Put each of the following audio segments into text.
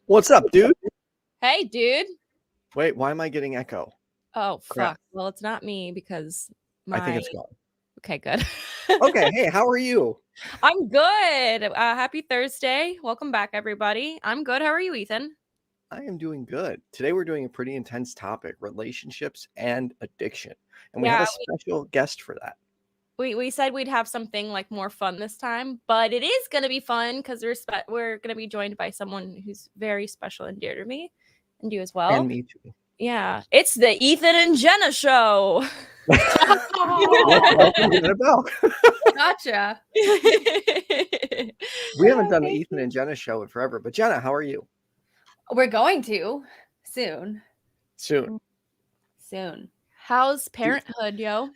What's up, dude? Hey, dude. Wait, why am I getting echo? Oh, Crap. fuck. Well, it's not me because I think it's gone. Okay, good. Okay, hey, how are you? I'm good. Happy Thursday. Welcome back, everybody. I'm good. How are you, Ethan? I am doing good. Today we're doing a pretty intense topic, relationships and addiction. And we have a special guest for that. We said we'd have something like more fun this time, but it is going to be fun because we're going to be joined by someone who's very special and dear to me and you as well. And me too. Yeah, it's the Ethan and Jenna show. What's that about? Gotcha. We haven't done the Ethan and Jenna show in forever, but Jenna, how are you? We're going to soon. How's parenthood, yo?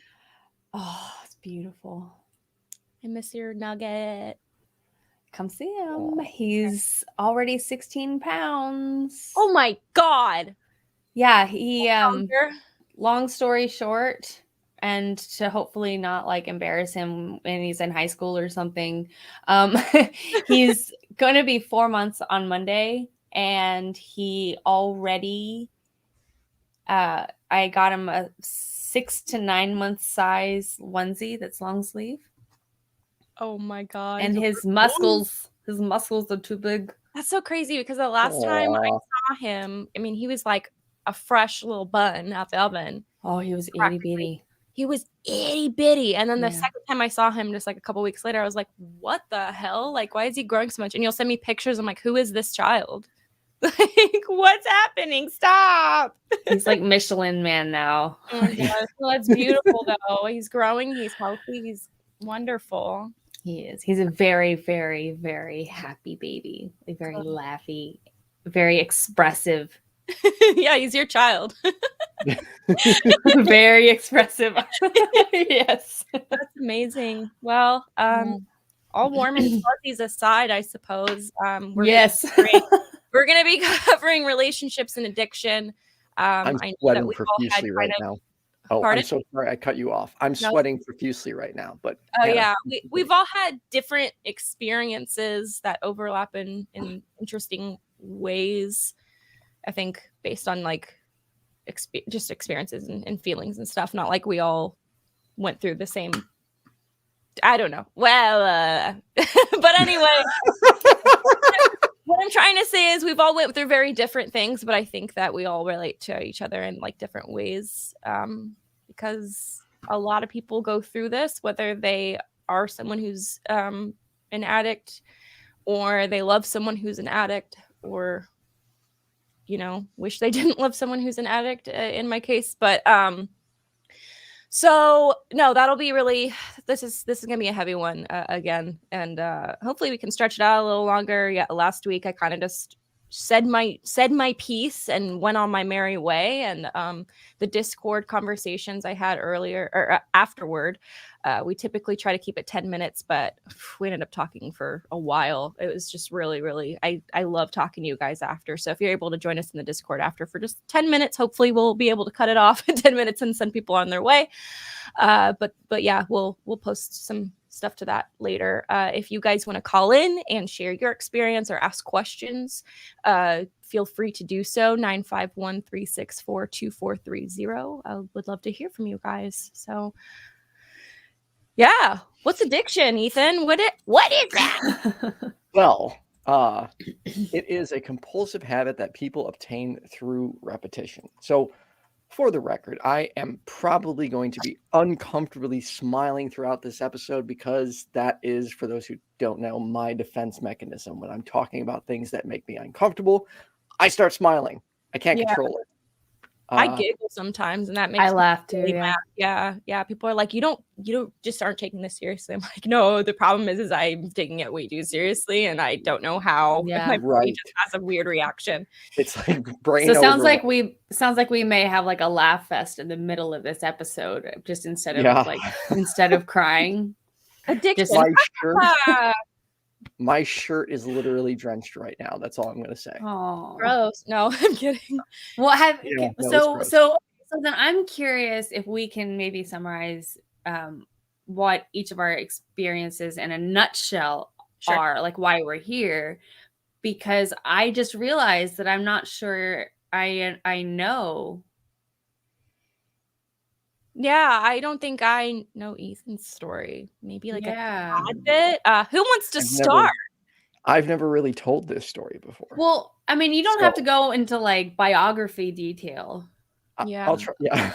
Oh, it's beautiful. I miss your nugget. Come see him. He's already 16 pounds. Oh my God. Yeah, he long story short, and to hopefully not like embarrass him when he's in high school or something, he's going to be 4 months on Monday, and he already I got him a 6 to 9 month size onesie that's long sleeve. Oh my God. And his muscles are too big. That's so crazy because the last time I saw him, I mean, he was like a fresh little bun out the oven. Oh, he was itty bitty. He was itty bitty. And then the second time I saw him, just like a couple weeks later, I was like, what the hell? Like, why is he growing so much? And you'll send me pictures. I'm like, who is this child? Like, what's happening? Stop. He's like Michelin man now. Oh my gosh. Well, that's beautiful though. He's growing. He's healthy. He's wonderful. He is. He's a very, very, very happy baby. Like very laughy, very expressive. Yeah, he's your child. Very expressive. Yes. That's amazing. Well, all warm and fuzzies aside, I suppose. We're going to be covering relationships and addiction. I'm sweating profusely right now. Oh, pardon? I'm so sorry I cut you off. I'm sweating profusely right now. But yeah, we've all had different experiences that overlap in interesting ways. I think based on like just experiences and feelings and stuff. Not like we all went through the same. I don't know. Well, but anyway. What I'm trying to say is we've all went through very different things, but I think that we all relate to each other in like different ways because a lot of people go through this, whether they are someone who's an addict or they love someone who's an addict or, you know, wish they didn't love someone who's an addict in my case. But so no, that'll be really, this is going to be a heavy one again. And hopefully we can stretch it out a little longer. Yeah. Last week I kind of just said my piece and went on my merry way. And the Discord conversations I had earlier or afterward, we typically try to keep it 10 minutes, but we ended up talking for a while. It was just really, really, I love talking to you guys after. So if you're able to join us in the Discord after for just 10 minutes, hopefully we'll be able to cut it off in 10 minutes and send people on their way. But yeah, we'll post some stuff to that later. If you guys want to call in and share your experience or ask questions, feel free to do so. 951-364-2430. I would love to hear from you guys. So yeah. What's addiction, Ethan? What is that? Well, it is a compulsive habit that people obtain through repetition. So for the record, I am probably going to be uncomfortably smiling throughout this episode because that is, for those who don't know, my defense mechanism. When I'm talking about things that make me uncomfortable, I start smiling. I can't control it. I giggle sometimes, and that makes I laugh too. Really yeah. People are like, you don't just aren't taking this seriously. I'm like, no. The problem is I'm taking it way too seriously, and I don't know how. Yeah, my brain just has a weird reaction. It's like brain. So it sounds like we may have like a laugh fest in the middle of this episode, just instead of crying. Addiction. My shirt is literally drenched right now. That's all I'm going to say. Oh, gross. No, I'm kidding. Well, so then I'm curious if we can maybe summarize what each of our experiences in a nutshell are, like why we're here. because I just realized that I'm not sure I know. Yeah, I don't think I know Ethan's story. Maybe like a Yeah. tad bit. Who wants to I've start? I've never really told this story before. Well, I mean, you don't have to So- go into like biography detail. Yeah. I'll try. Yeah.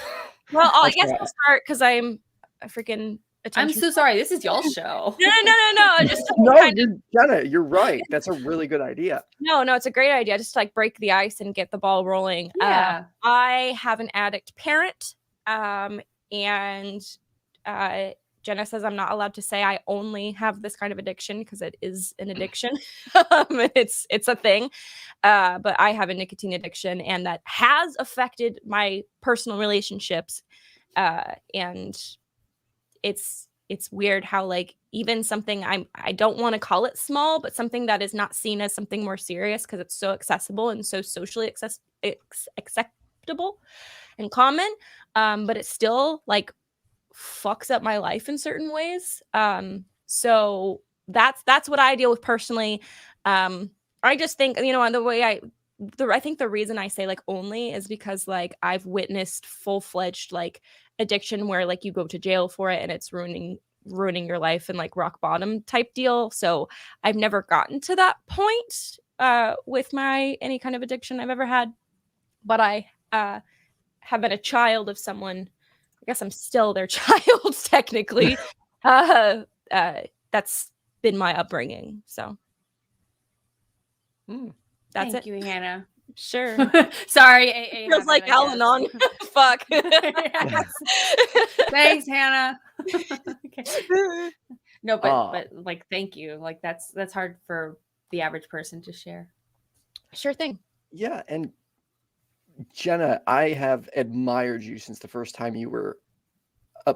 Well, I'll I guess try. I'll start because I'm a freaking I'm attention. so sorry. This is y'all's show. No. Just to No, kind of, Jenna, you're right. That's a really good idea. no, it's a great idea. Just to like break the ice and get the ball rolling. Yeah. I have an addict parent, and Jenna says I'm not allowed to say I only have this kind of addiction because it is an addiction. It's a thing. But I have a nicotine addiction, and that has affected my personal relationships. And it's weird how like even something I don't want to call it small, but something that is not seen as something more serious because it's so accessible and so socially acceptable and common, but it still like fucks up my life in certain ways. So that's what I deal with personally. I just think, you know, the way I think the reason I say like only is because like I've witnessed full-fledged like addiction where like you go to jail for it and it's ruining your life and like rock bottom type deal. So I've never gotten to that point with my any kind of addiction I've ever had, but I have been a child of someone. I guess I'm still their child technically. That's been my upbringing. So that's Thank it. you, Hannah. Sure. Sorry, AA. Feels like Al-Anon. Fuck. Thanks, Hannah. Okay. No, Aw. but like, thank you. Like that's hard for the average person to share. Sure thing. Yeah, and Jenna, I have admired you since the first time you were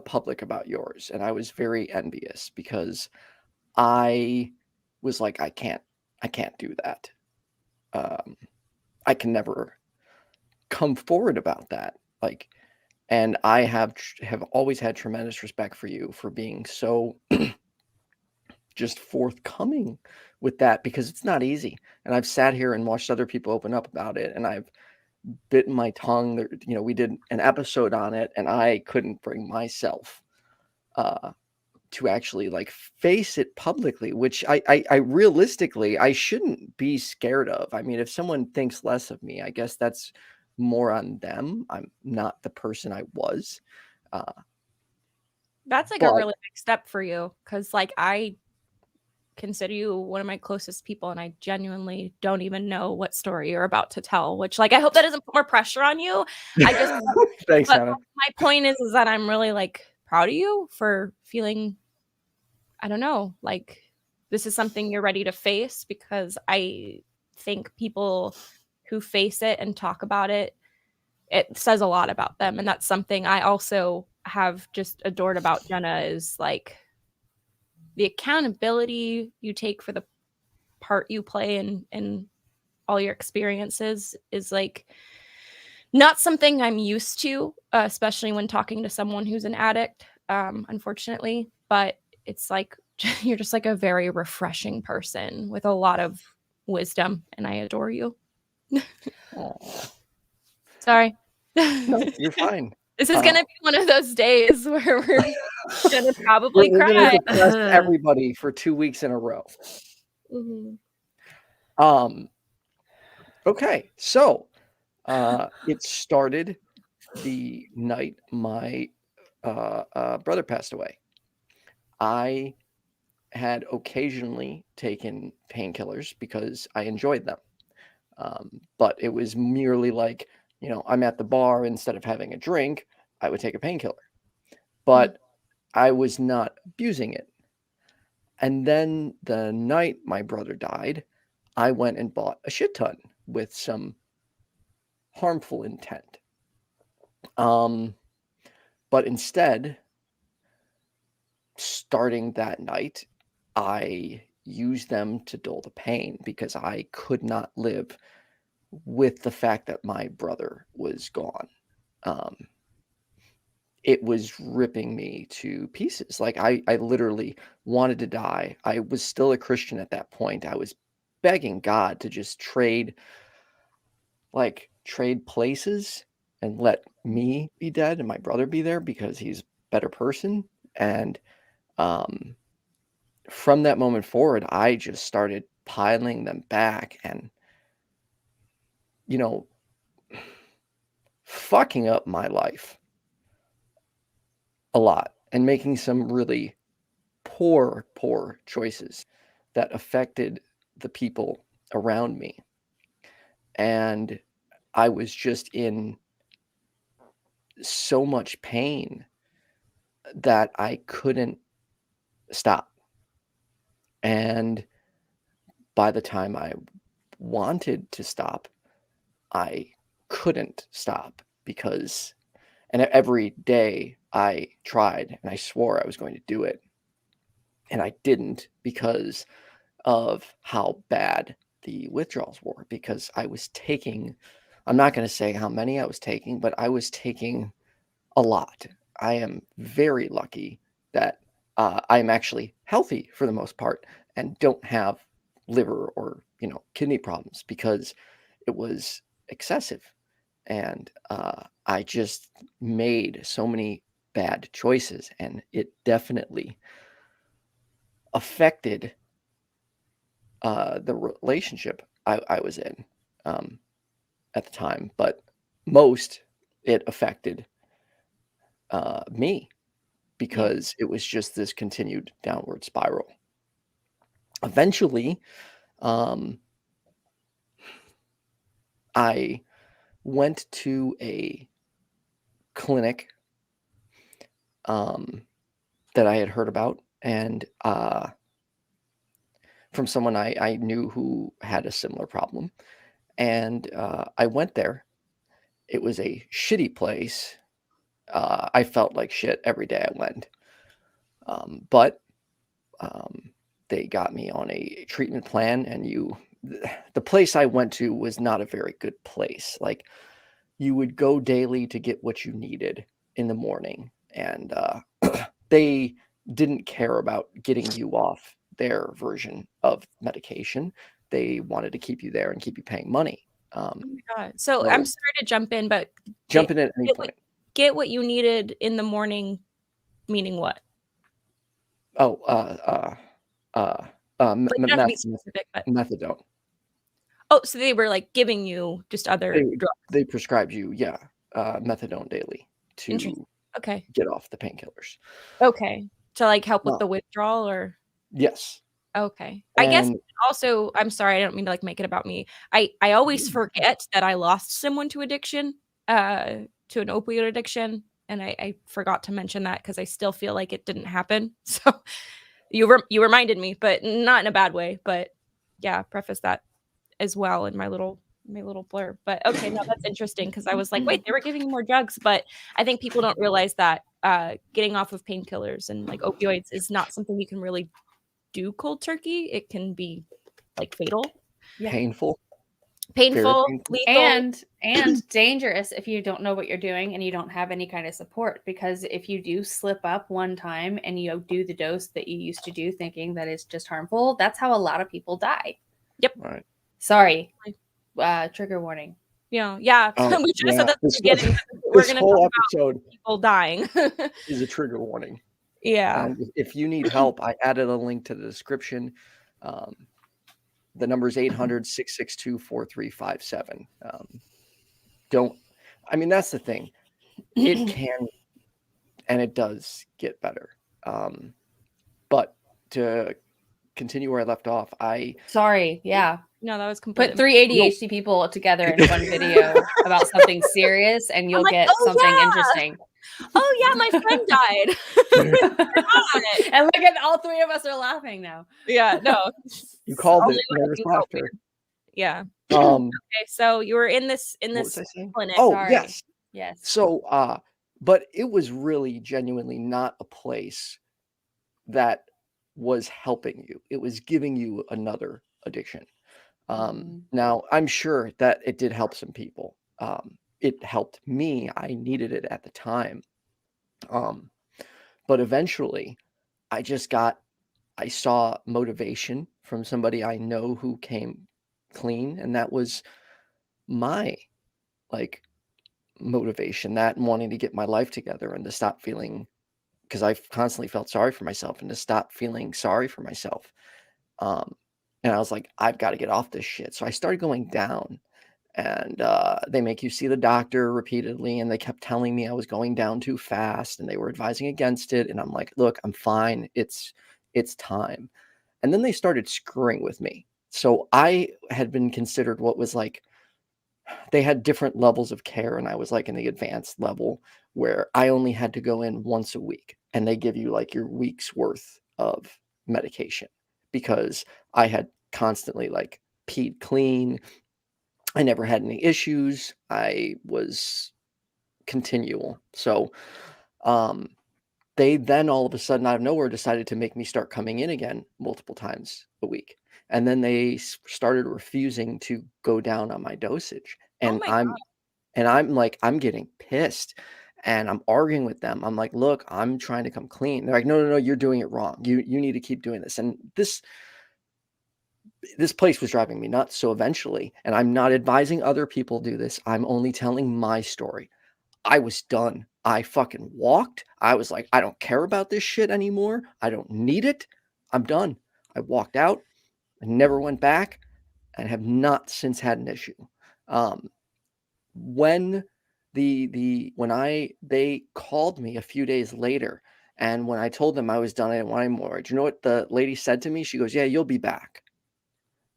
public about yours, and I was very envious because I was like, I can't do that. I can never come forward about that. Like, and I have always had tremendous respect for you for being so just forthcoming with that, because it's not easy. And I've sat here and watched other people open up about it, and I've bitten my tongue. You know, we did an episode on it, and I couldn't bring myself to actually like face it publicly, which I realistically I shouldn't be scared of. I mean, if someone thinks less of me, I guess that's more on them. I'm not the person I was. That's like a really big step for you, because like I consider you one of my closest people, and I genuinely don't even know what story you're about to tell, which like I hope that doesn't put more pressure on you. I just thanks, Hannah. My point is that I'm really like proud of you for feeling, I don't know, like this is something you're ready to face, because I think people who face it and talk about it, it says a lot about them. And that's something I also have just adored about Jenna, is like the accountability you take for the part you play in all your experiences is like not something I'm used to, especially when talking to someone who's an addict, unfortunately. But it's like you're just like a very refreshing person with a lot of wisdom, and I adore you. Sorry. No, you're fine. This is gonna be one of those days where we're gonna probably We're cry. gonna depress everybody for 2 weeks in a row. Mm-hmm. Okay, so it started the night my brother passed away. I had occasionally taken painkillers because I enjoyed them, but it was merely like, you know, I'm at the bar, instead of having a drink, I would take a painkiller, but I was not abusing it. And then the night my brother died, I went and bought a shit ton with some harmful intent. But instead, starting that night, I used them to dull the pain, because I could not live with the fact that my brother was gone. It was ripping me to pieces. Like I literally wanted to die. I was still a Christian at that point. I was begging God to just trade places and let me be dead and my brother be there because he's a better person. And from that moment forward, I just started piling them back and, fucking up my life a lot and making some really poor choices that affected the people around me. And I was just in so much pain that I couldn't stop. And by the time I wanted to stop, I couldn't stop and every day I tried and I swore I was going to do it. And I didn't because of how bad the withdrawals were, because I was taking, I'm not going to say how many I was taking, but I was taking a lot. I am very lucky that I'm actually healthy for the most part and don't have liver or, kidney problems because it was excessive. And I just made so many bad choices, and it definitely affected the relationship I was in at the time. But most it affected me because it was just this continued downward spiral. Eventually, I went to a clinic that I had heard about, and from someone I knew who had a similar problem. And I went there. It was a shitty place. I felt like shit every day I went. But they got me on a treatment plan, and the place I went to was not a very good place. Like, you would go daily to get what you needed in the morning, and they didn't care about getting you off their version of medication. They wanted to keep you there and keep you paying money. Oh my God. So I'm sorry to jump in, but jump in at any point. Get what you needed in the morning, meaning what? Oh, methadone. Oh, so they were like giving you just other drugs. They prescribed you, methadone daily to get off the painkillers. Okay. To like help with the withdrawal, or? Yes. Okay. I guess also, I'm sorry, I don't mean to like make it about me. I always forget that I lost someone to addiction, to an opioid addiction. And I forgot to mention that because I still feel like it didn't happen. So you reminded me, but not in a bad way. But yeah, preface that as well in my little blurb. But okay, no, that's interesting because I was like, wait, they were giving you more drugs. But I think people don't realize that getting off of painkillers and like opioids is not something you can really do cold turkey. It can be like fatal, painful, lethal, and dangerous if you don't know what you're doing and you don't have any kind of support. Because if you do slip up one time and you do the dose that you used to do thinking that it's just harmful, that's how a lot of people die. Yep. Right. Sorry. Trigger warning. Yeah. We should have said that at the beginning. We're going to talk about people dying. Is a trigger warning. Yeah. And if you need help, I added a link to the description. The number is 800-662-4357. That's the thing. It can, and it does get better. But to continue where I left off, No, that was completely. Put 3 ADHD people together in one video about something serious, and you'll get something interesting. Oh yeah, my friend died. And look at all 3 of us are laughing now. Yeah, no. You called it nervous laughter. Yeah. Okay, so you were in this clinic. Oh, sorry. Yes. So but it was really genuinely not a place that was helping you. It was giving you another addiction. Now, I'm sure that it did help some people. It helped me. I needed it at the time. But eventually I saw motivation from somebody I know who came clean, and that was my like motivation, that and wanting to get my life together and to stop feeling, because I've constantly felt sorry for myself, and to stop feeling sorry for myself. And I was like, I've got to get off this shit. So I started going down, and they make you see the doctor repeatedly, and they kept telling me I was going down too fast, and they were advising against it. And I'm like, look, I'm fine. It's time. And then they started screwing with me. So I had been considered what was like, they had different levels of care, and I was like in the advanced level where I only had to go in once a week, and they give you like your week's worth of medication, because I had constantly like peed clean. I never had any issues. I was continual. So they then all of a sudden out of nowhere decided to make me start coming in again multiple times a week. And then they started refusing to go down on my dosage. And I'm like, I'm getting pissed, and I'm arguing with them. I'm like, look, I'm trying to come clean. They're like, no, you're doing it wrong. You need to keep doing this. And this place was driving me nuts. So eventually, and I'm not advising other people do this, I'm only telling my story. I was done. I fucking walked. I was like, I don't care about this shit anymore. I don't need it. I'm done. I walked out. I never went back, and have not since had an issue. When they called me a few days later, and when I told them I was done, I didn't want any more. Do you know what the lady said to me? She goes, "Yeah, you'll be back."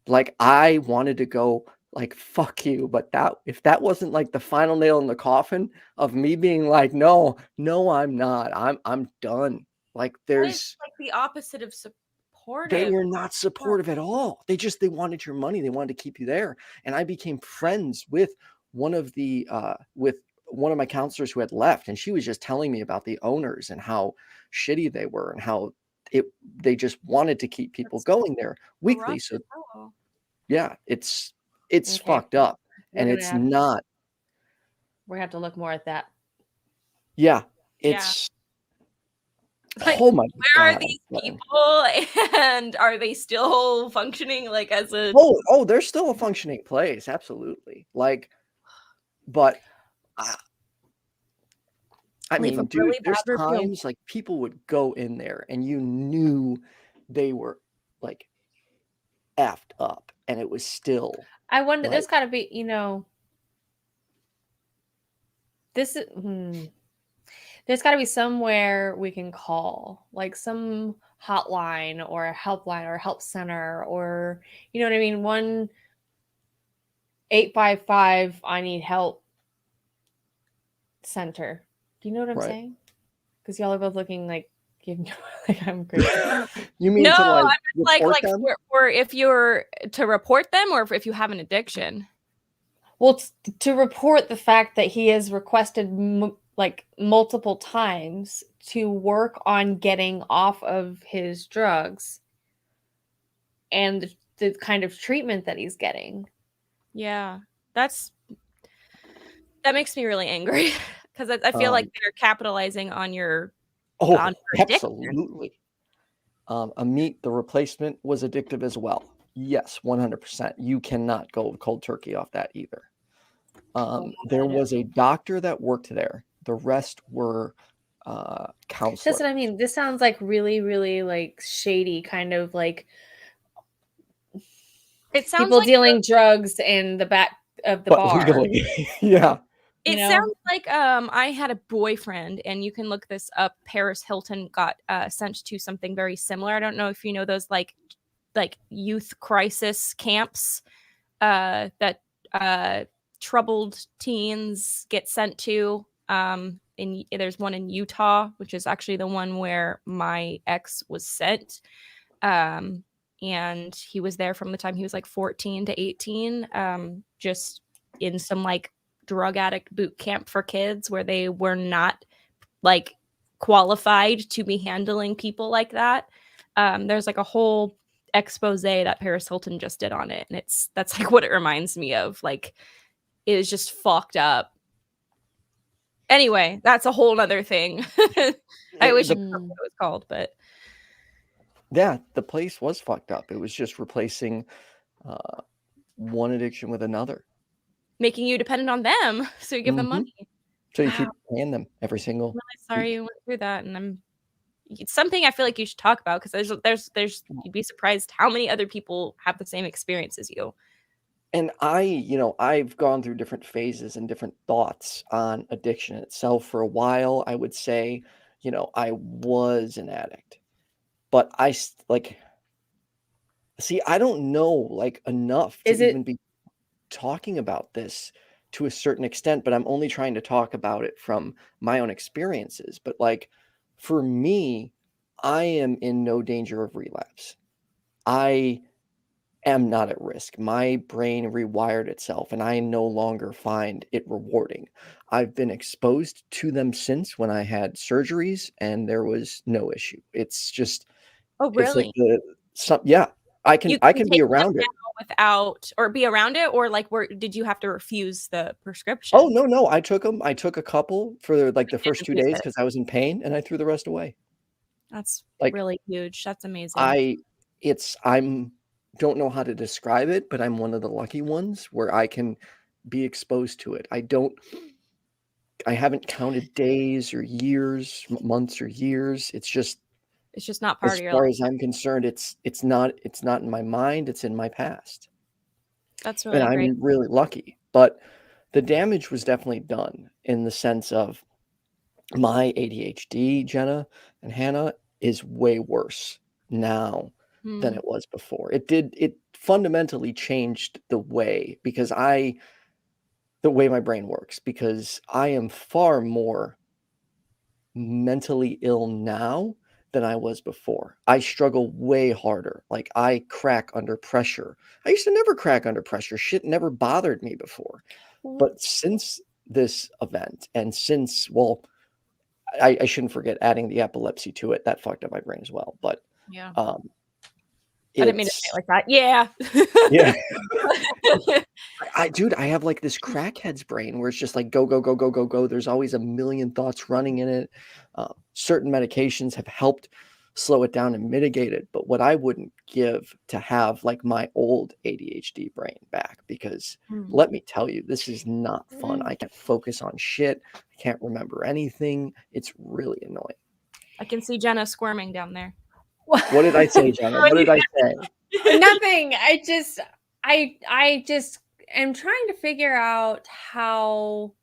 Like, I wanted to go like, fuck you, but if that wasn't like the final nail in the coffin of me being like, no, I'm not. I'm done. Like, It's like the opposite of supportive. They were not supportive at all. They wanted your money. They wanted to keep you there. And I became friends with one of my counselors who had left, and she was just telling me about the owners and how shitty they were, and how they just wanted to keep people going there weekly. So yeah, it's Okay. fucked up. And it's not. We're gonna have to look more at that. Yeah, it's like, oh my where God, are these people, and are they still functioning like as a oh they're still a functioning place, absolutely. Like, but I mean, dude, there's times like people would go in there and you knew they were like effed up, and it was still. I wonder, like, there's got to be, this is, there's got to be somewhere we can call, like some hotline or a helpline or a help center, or, you know what I mean? 1-855 I need help center. Do you know what I'm saying? Because y'all are both looking like I'm crazy. You mean no, to like or if you're to report them, or if you have an addiction? Well, to report the fact that he has requested multiple times to work on getting off of his drugs and the kind of treatment that he's getting. Yeah, that makes me really angry, because I feel like they're capitalizing on your absolutely. Ameet, the replacement, was addictive as well. Yes, 100%. You cannot go cold turkey off that either. There was a doctor that worked there. The rest were counselors. That's what I mean. This sounds like really, really like shady, kind of like it sounds people like dealing drugs in the back of the bar. Yeah. It sounds like I had a boyfriend, and you can look this up. Paris Hilton got sent to something very similar. I don't know if you know those like youth crisis camps that troubled teens get sent to. There's one in Utah, which is actually the one where my ex was sent. And he was there from the time he was like 14 to 18, just in some like drug addict boot camp for kids, where they were not like qualified to be handling people like that. There's like a whole expose that Paris Hilton just did on it, and that's like what it reminds me of. Like, it is just fucked up. Anyway, that's a whole other thing. I wish it was called, but Yeah, the place was fucked up. It was just replacing one addiction with another, making you dependent on them, so you give them money. So you Wow. keep paying them every single. I'm really sorry you went through that, and it's something I feel like you should talk about, because there's you'd be surprised how many other people have the same experience as you. And I've gone through different phases and different thoughts on addiction itself. For a while, I would say, I was an addict, but see, I don't know like enough to even be talking about this to a certain extent, but I'm only trying to talk about it from my own experiences. But like, for me, I am in no danger of relapse. I am not at risk. My brain rewired itself, and I no longer find it rewarding. I've been exposed to them since when I had surgeries, and there was no issue. It's just, Oh, it's like really? yeah, I can You be take them around it. now be around it, or like, did you have to refuse the prescription? Oh, no, I took them. I took a couple for like the first 2 days because I was in pain, and I threw the rest away. That's Like, really huge. That's amazing. I'm don't know how to describe it, but I'm one of the lucky ones where I can be exposed to it. I haven't counted days or years, months or years. It's just not part as of your far life. as I'm concerned, it's not in my mind, it's in my past. That's And really great. I'm really lucky. But the damage was definitely done in the sense of my ADHD, Jenna and Hannah, is way worse now than it was before. It fundamentally changed the way my brain works, because I am far more mentally ill now than I was before. I struggle way harder. Like, I crack under pressure. I used to never crack under pressure. Shit never bothered me before. But since this event, and since, well, I shouldn't forget adding the epilepsy to it. That fucked up my brain as well. But yeah, I didn't mean to say it like that. Yeah. Dude, I have like this crackhead's brain where it's just like go, go, go, go, go, go. There's always a million thoughts running in it. Certain medications have helped slow it down and mitigate it. But what I wouldn't give to have like my old ADHD brain back, because let me tell you, this is not fun. I can't focus on shit. I can't remember anything. It's really annoying. I can see Jenna squirming down there. What did I say, Jenna? What did I say? Nothing. I just am trying to figure out how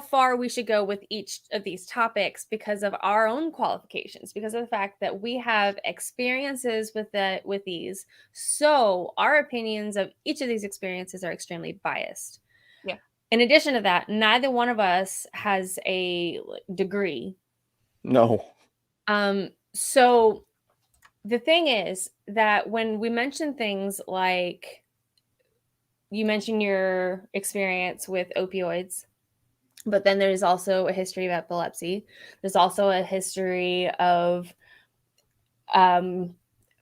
far we should go with each of these topics because of our own qualifications, because of the fact that we have experiences with these. So our opinions of each of these experiences are extremely biased. Yeah. In addition to that, neither one of us has a degree. No. So the thing is that when we mention things like, you mentioned your experience with opioids, but then there's also a history of epilepsy. There's also a history of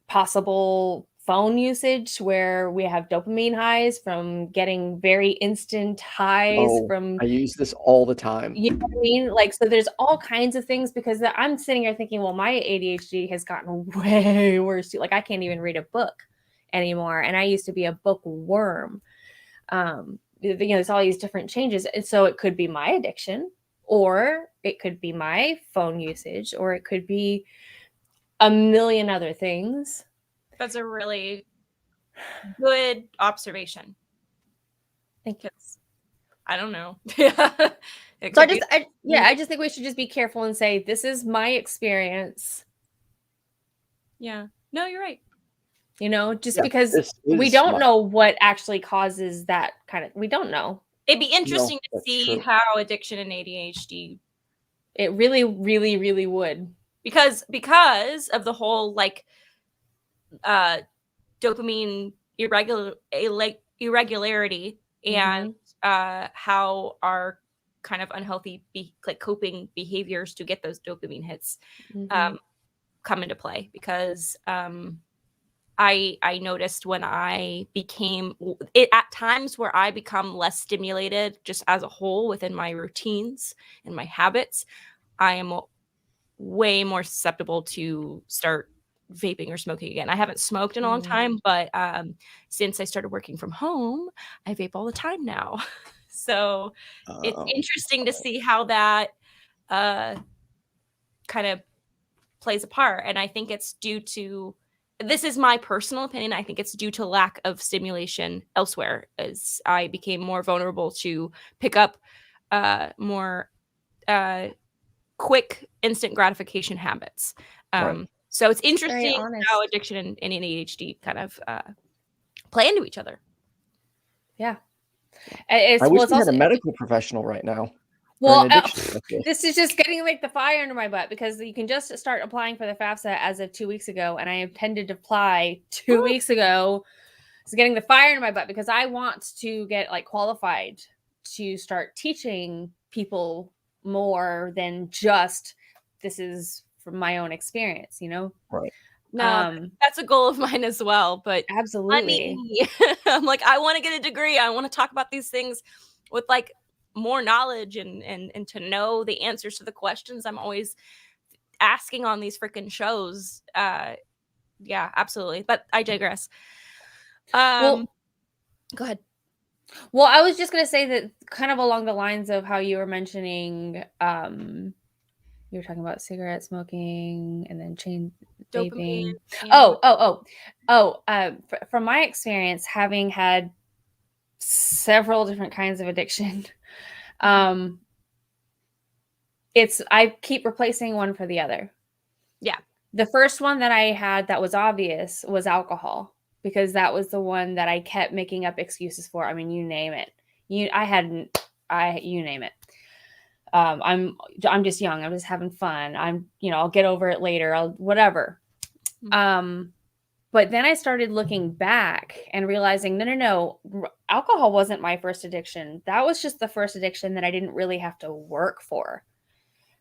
possible phone usage where we have dopamine highs from getting very instant highs from. I use this all the time. You know what I mean? Like, so there's all kinds of things, because I'm sitting here thinking, well, my ADHD has gotten way worse too. Like, I can't even read a book anymore. And I used to be a bookworm. There's all these different changes. And so it could be my addiction, or it could be my phone usage, or it could be a million other things. That's a really good observation. Thank you. I don't know. So I just think we should just be careful and say, this is my experience. Yeah. No, you're right. Because we don't know what actually causes that kind of, we don't know. It'd be interesting to see how addiction and ADHD. It really, really, really would. Because of the whole like dopamine irregularity and how our kind of unhealthy coping behaviors to get those dopamine hits come into play. Because I noticed when I became it at times where I become less stimulated just as a whole within my routines and my habits, I am way more susceptible to start vaping or smoking again. I haven't smoked in a long time, but since I started working from home, I vape all the time now. So it's interesting to see how that kind of plays a part. And I think it's due to, this is my personal opinion, I think it's due to lack of stimulation elsewhere, as I became more vulnerable to pick up more quick instant gratification habits. So it's interesting how addiction and ADHD kind of play into each other. Yeah. I wish we had a medical professional right now. Well, this is just getting like the fire under my butt, because you can just start applying for the FAFSA as of 2 weeks ago. And I intended to apply 2 weeks ago. It's getting the fire under my butt because I want to get like qualified to start teaching people more than just, this is from my own experience, you know? Right. No, that's a goal of mine as well. But absolutely, I'm like, I want to get a degree. I want to talk about these things with like more knowledge and to know the answers to the questions I'm always asking on these freaking shows. Yeah, absolutely. But I digress. Well, go ahead. Well, I was just going to say that kind of along the lines of how you were mentioning, you were talking about cigarette smoking and then chain vaping. From my experience, having had several different kinds of addiction, I keep replacing one for the other. Yeah. The first one that I had that was obvious was alcohol, because that was the one that I kept making up excuses for. I mean, you name it. You name it. I'm just young. I'm just having fun. I'll get over it later. Whatever. But then I started looking back and realizing, no, alcohol wasn't my first addiction. That was just the first addiction that I didn't really have to work for.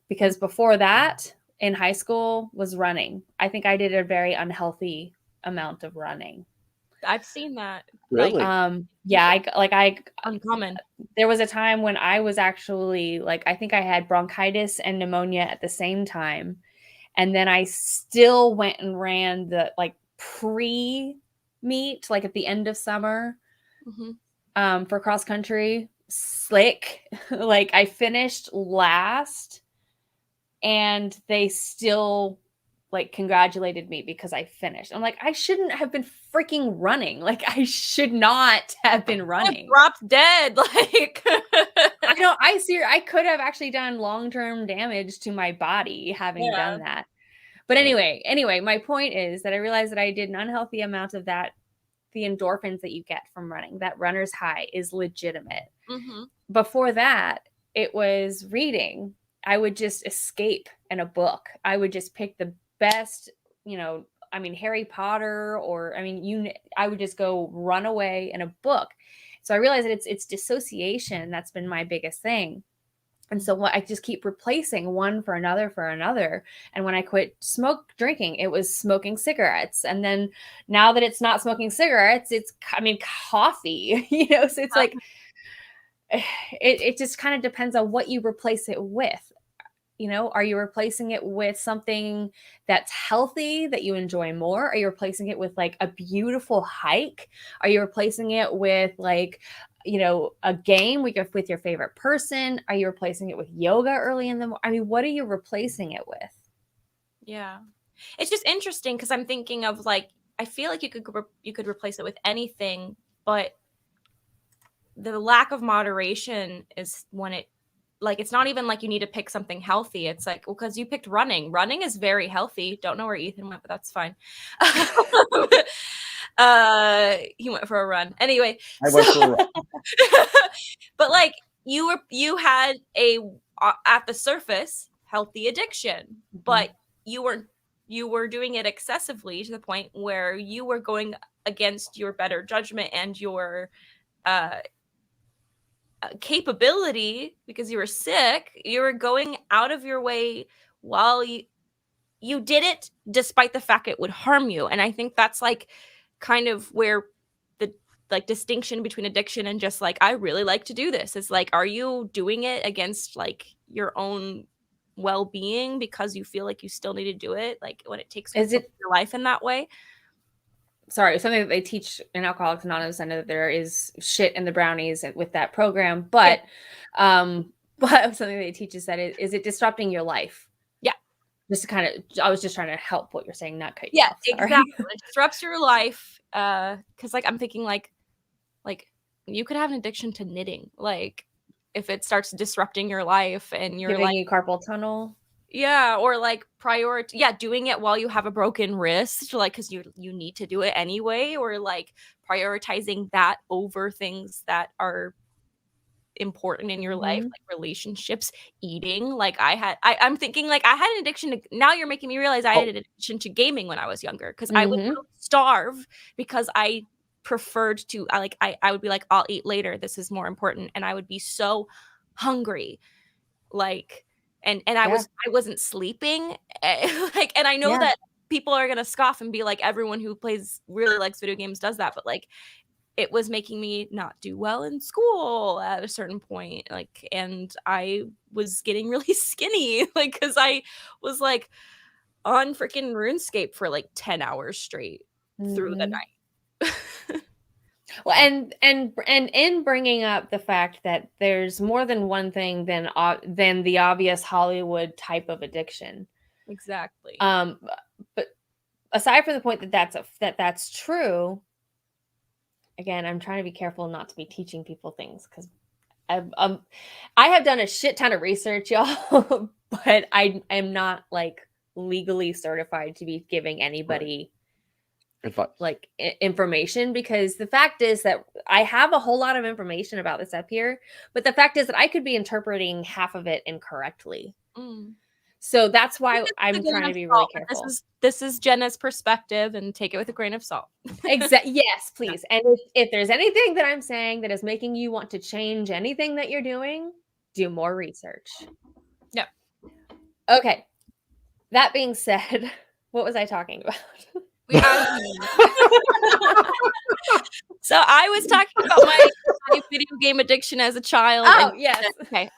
Because before that, in high school, was running. I think I did a very unhealthy amount of running. I've seen that. Really? Uncommon. There was a time when I was actually I think I had bronchitis and pneumonia at the same time. And then I still went and ran the pre-meet, at the end of summer, for cross country, slick. I finished last, and they still congratulated me because I finished. I'm like, I shouldn't have been freaking running. I should not have been running. I dropped dead. I could have actually done long-term damage to my body having done that. But anyway, my point is that I realized that I did an unhealthy amount of that. The endorphins that you get from running, that runner's high, is legitimate. Before that, it was reading. I would just escape in a book. I would just pick the best, Harry Potter, or I would just go run away in a book. So I realized that it's dissociation that's been my biggest thing. And so I just keep replacing one for another. And when I quit drinking, it was smoking cigarettes. And then now that it's not smoking cigarettes, it's coffee, so it's it just kind of depends on what you replace it with. Are you replacing it with something that's healthy that you enjoy more? Are you replacing it with a beautiful hike? Are you replacing it with a game with your favorite person? Are you replacing it with yoga early in the morning? What are you replacing it with? Yeah. It's just interesting because I'm thinking of I feel like you could replace it with anything, but the lack of moderation is when it's not even you need to pick something healthy. It's because you picked running. Running is very healthy. Don't know where Ethan went, but that's fine. He went for a run. Anyway. I went for a run. But you had a at the surface healthy addiction, but you were doing it excessively to the point where you were going against your better judgment and your capability because you were sick. You were going out of your way while you did it despite the fact it would harm you. And I think that's kind of where the distinction between addiction and just I really like to do this is are you doing it against your own well-being because you feel like you still need to do it, like when it takes Is it your life in that way. Sorry, something that they teach in Alcoholics Anonymous. I know that there is shit in the brownies with that program, but but something they teach is that is it disrupting your life? Yeah. Just to kind of, I was just trying to help what you're saying, not cut you off. Sorry. Exactly. It disrupts your life. Because like I'm thinking like you could have an addiction to knitting. Like if it starts disrupting your life and you're Giving like you carpal tunnel. Yeah, or like doing it while you have a broken wrist, like because you need to do it anyway, or like prioritizing that over things that are important in your life, like relationships, eating. Like I'm thinking like I had an addiction to, now you're making me realize I had an addiction to gaming when I was younger, because I would starve because I preferred to I would be like, I'll eat later, this is more important, and I would be so hungry, like and I wasn't sleeping, like, and I know that people are gonna scoff and be like, everyone who really likes video games does that, but like it was making me not do well in school at a certain point, like, and I was getting really skinny, like, because I was like on freaking RuneScape for like 10 hours straight through the night. Well, and in bringing up the fact that there's more than one thing than the obvious Hollywood type of addiction. Exactly. But aside from the point that that's true, again, I'm trying to be careful not to be teaching people things, because I have done a shit ton of research, y'all, but I am not like legally certified to be giving anybody advice, like information, because the fact is that I have a whole lot of information about this up here, but the fact is that I could be interpreting half of it incorrectly. So that's why I'm trying to be really careful. This is Jenna's perspective, and take it with a grain of salt. Exactly. Yes, please. And if there's anything that I'm saying that is making you want to change anything that you're doing, do more research. Yeah. Okay. That being said, what was I talking about? So I was talking about my video game addiction as a child. Oh, yes. Okay.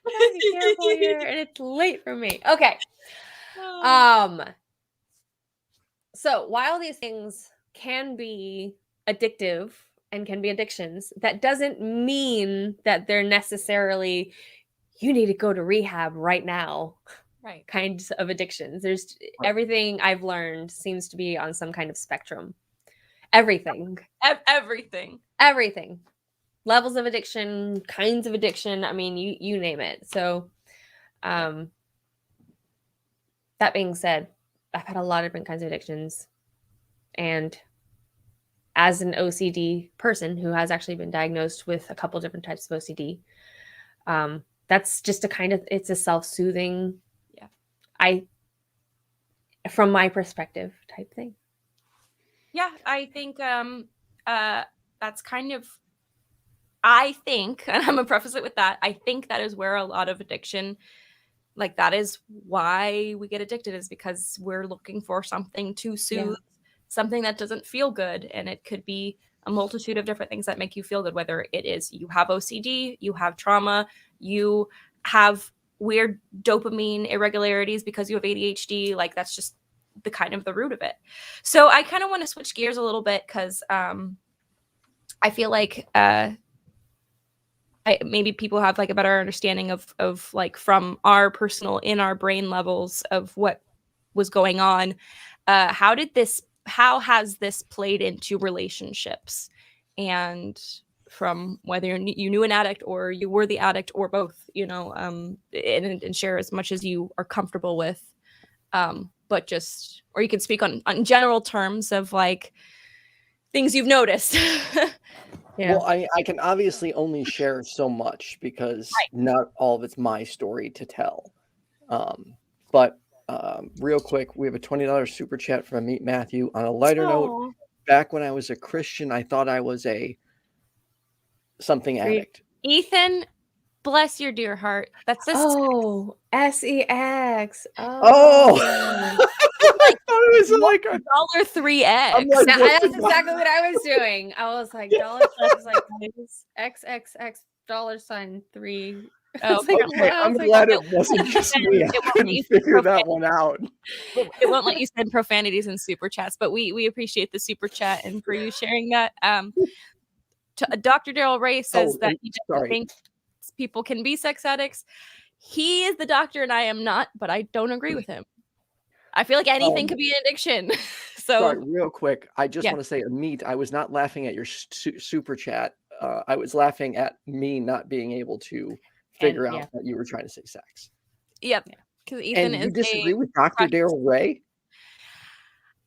Be careful here, and it's late for me. Okay. So while these things can be addictive and can be addictions, that doesn't mean that they're necessarily, you need to go to rehab right now. Right. Kinds of addictions. There's everything I've learned seems to be on some kind of spectrum. Everything. Levels of addiction, kinds of addiction. I mean, you name it. So, that being said, I've had a lot of different kinds of addictions. And as an OCD person who has actually been diagnosed with a couple different types of OCD, that's just it's a self-soothing, from my perspective type thing. Yeah, I think that's kind of, I think, and I'm gonna preface it with that, I think that is where a lot of addiction, like that is why we get addicted, is because we're looking for something to soothe, something that doesn't feel good. And it could be a multitude of different things that make you feel good, whether it is you have OCD, you have trauma, you have weird dopamine irregularities because you have ADHD, like that's just the kind of the root of it. So I kind of want to switch gears a little bit, because I feel like maybe people have like a better understanding of like from our personal, in our brain levels of what was going on. How has this played into relationships, and from whether you knew an addict or you were the addict or both, and share as much as you are comfortable with, but just, or you can speak on general terms of like things you've noticed. Yeah. Well, I can obviously only share so much, because not all of it's my story to tell. But real quick, we have a $20 super chat from Ameet Mathew. On a lighter note, back when I was a Christian, I thought I was a something addict. Ethan, bless your dear heart. That's this. Oh, SEX. I thought it was like $3X. Like, that's exactly what I was doing. I was like, $+ is like $XXX $3. Oh, was like, Okay, I I'm was like, glad it wasn't just me. It I won't couldn't be figure that perfect. one out. It won't let you send profanities in super chats, but we appreciate the super chat and for you sharing that. Dr. Daryl Ray says that he doesn't think people can be sex addicts. He is the doctor and I am not, but I don't agree with him. I feel like anything could be an addiction. So sorry, real quick, I just Yeah. want to say, Ameet, I was not laughing at your super chat. I was laughing at me not being able to figure out that you were trying to say sex. Yep. Because Ethan And you is disagree with Dr. Daryl Ray?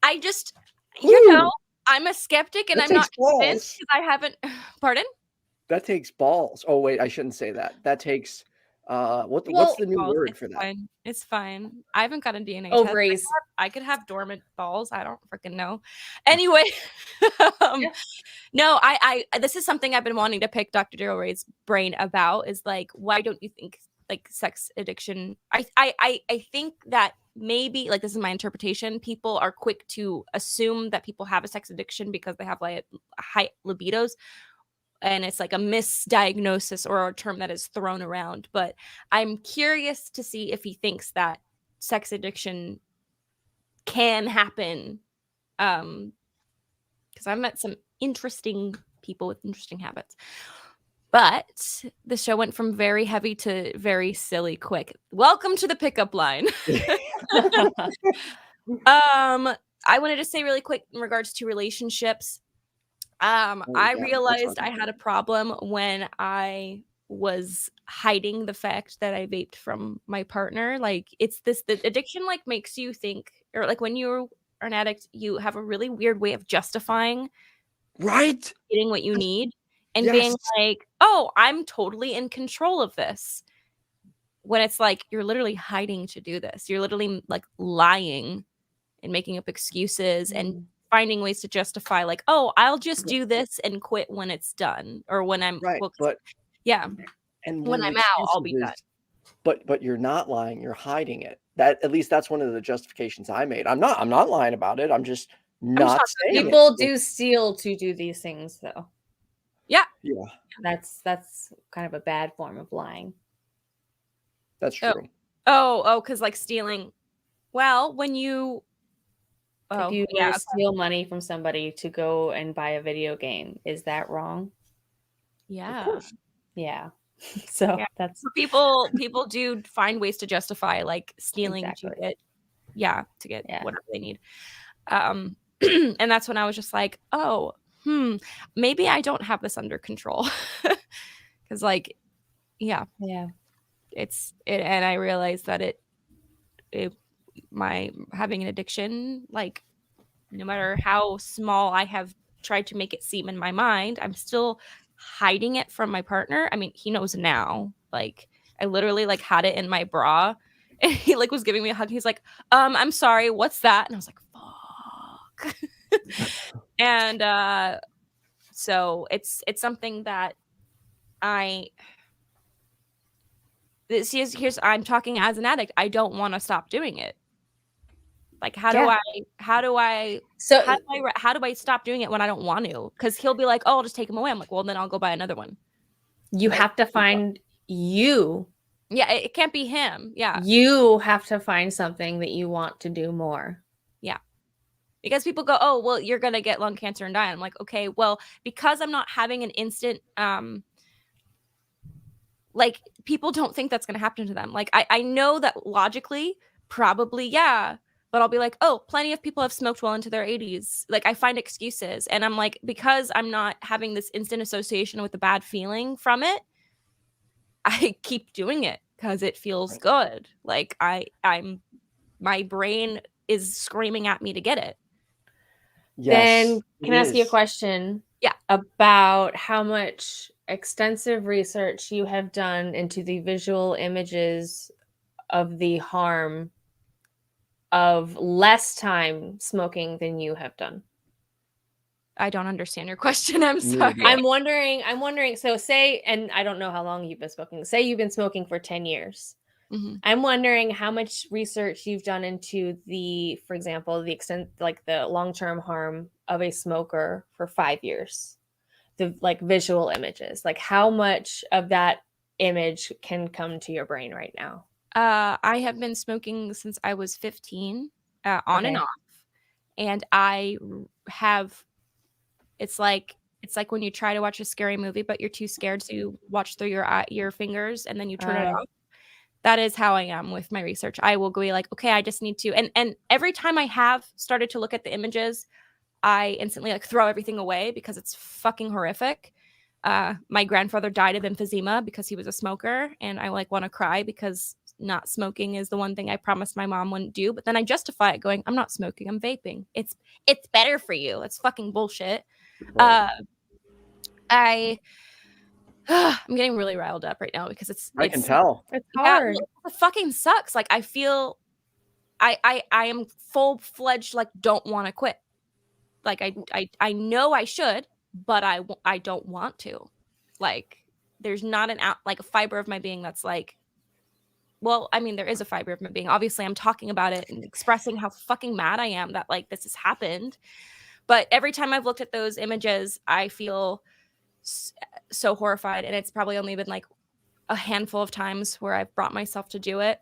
I just, Woo! I'm a skeptic and That I'm not takes balls. convinced because I haven't. Pardon? That takes balls. Oh wait, I shouldn't say that. That takes what's the new word for that? Fine. It's fine. I haven't got a DNA ovaries. test. I could have dormant balls. I don't freaking know. Anyway, no, I this is something I've been wanting to pick Dr. Daryl Ray's brain about is like, why don't you think like sex addiction? I think that maybe, like, this is my interpretation, people are quick to assume that people have a sex addiction because they have like high libidos. And it's like a misdiagnosis or a term that is thrown around. But I'm curious to see if he thinks that sex addiction can happen. Because I've met some interesting people with interesting habits. But the show went from very heavy to very silly quick. Welcome to the pickup line. I wanted to say really quick in regards to relationships. I realized I had a problem when I was hiding the fact that I vaped from my partner. Like, it's the addiction like makes you think, or like when you're an addict, you have a really weird way of justifying getting what you need and being like, oh, I'm totally in control of this. When it's like, you're literally hiding to do this. You're literally like lying and making up excuses and finding ways to justify, like, oh, I'll just do this and quit when it's done, or when I'm and when I'm out, I'll be done. But you're not lying, you're hiding it. That, at least that's one of the justifications I made. I'm not lying about it. I'm just not saying people do steal to do these things though. Yeah. That's kind of a bad form of lying. That's true. Because like stealing. Well, when you if you steal money from somebody to go and buy a video game, is that wrong? Yeah. Of course. Yeah. So that's people do find ways to justify like stealing to get whatever they need. And that's when I was just like, oh, maybe I don't have this under control. Because like, it's and I realized that my having an addiction, like, no matter how small I have tried to make it seem in my mind, I'm still hiding it from my partner. I mean, he knows now. Like, I literally like had it in my bra and he like was giving me a hug. He's like, I'm sorry, what's that? And I was like, fuck. And so it's something that here's I'm talking as an addict. I don't want to stop doing it. Like, how do I stop doing it when I don't want to? Because he'll be like, oh, I'll just take him away. I'm like, well, then I'll go buy another one. You have to find you. Yeah, it can't be him. Yeah. You have to find something that you want to do more. Yeah. Because people go, oh, well, you're going to get lung cancer and die. I'm like, okay, well, because I'm not having an instant, like, people don't think that's going to happen to them. Like, I know that logically, probably, yeah. But I'll be like, oh, plenty of people have smoked well into their 80s. Like, I find excuses. And I'm like, because I'm not having this instant association with the bad feeling from it, I keep doing it because it feels good. Like, my brain is screaming at me to get it. Then can I ask you a question? Yeah. About how much extensive research you have done into the visual images of the harm of less time smoking than you have done? I don't understand your question. I'm sorry. I'm wondering. So say, and I don't know how long you've been smoking. Say you've been smoking for 10 years. Mm-hmm. I'm wondering how much research you've done into for example, the extent, like the long-term harm of a smoker for 5 years. The like visual images, like how much of that image can come to your brain right now? I have been smoking since I was 15, on and Okay. off, and I have. It's like when you try to watch a scary movie, but you're too scared, so you watch through your fingers, and then you turn it off. That is how I am with my research. I will go be like, okay, I just need to, and every time I have started to look at the images, I instantly like throw everything away because it's fucking horrific. My grandfather died of emphysema because he was a smoker, and I like want to cry because not smoking is the one thing I promised my mom wouldn't do. But then I justify it going, I'm not smoking, I'm vaping. It's better for you. It's fucking bullshit. Right. I'm getting really riled up right now because I can tell. It's yeah, hard. it fucking sucks. Like I feel I am full-fledged like don't want to quit. Like I know I should, but I don't want to. Like there's not like a fiber of my being that's like, well, I mean there is a fiber of my being. Obviously I'm talking about it and expressing how fucking mad I am that like this has happened. But every time I've looked at those images, I feel so horrified, and it's probably only been like a handful of times where I've brought myself to do it.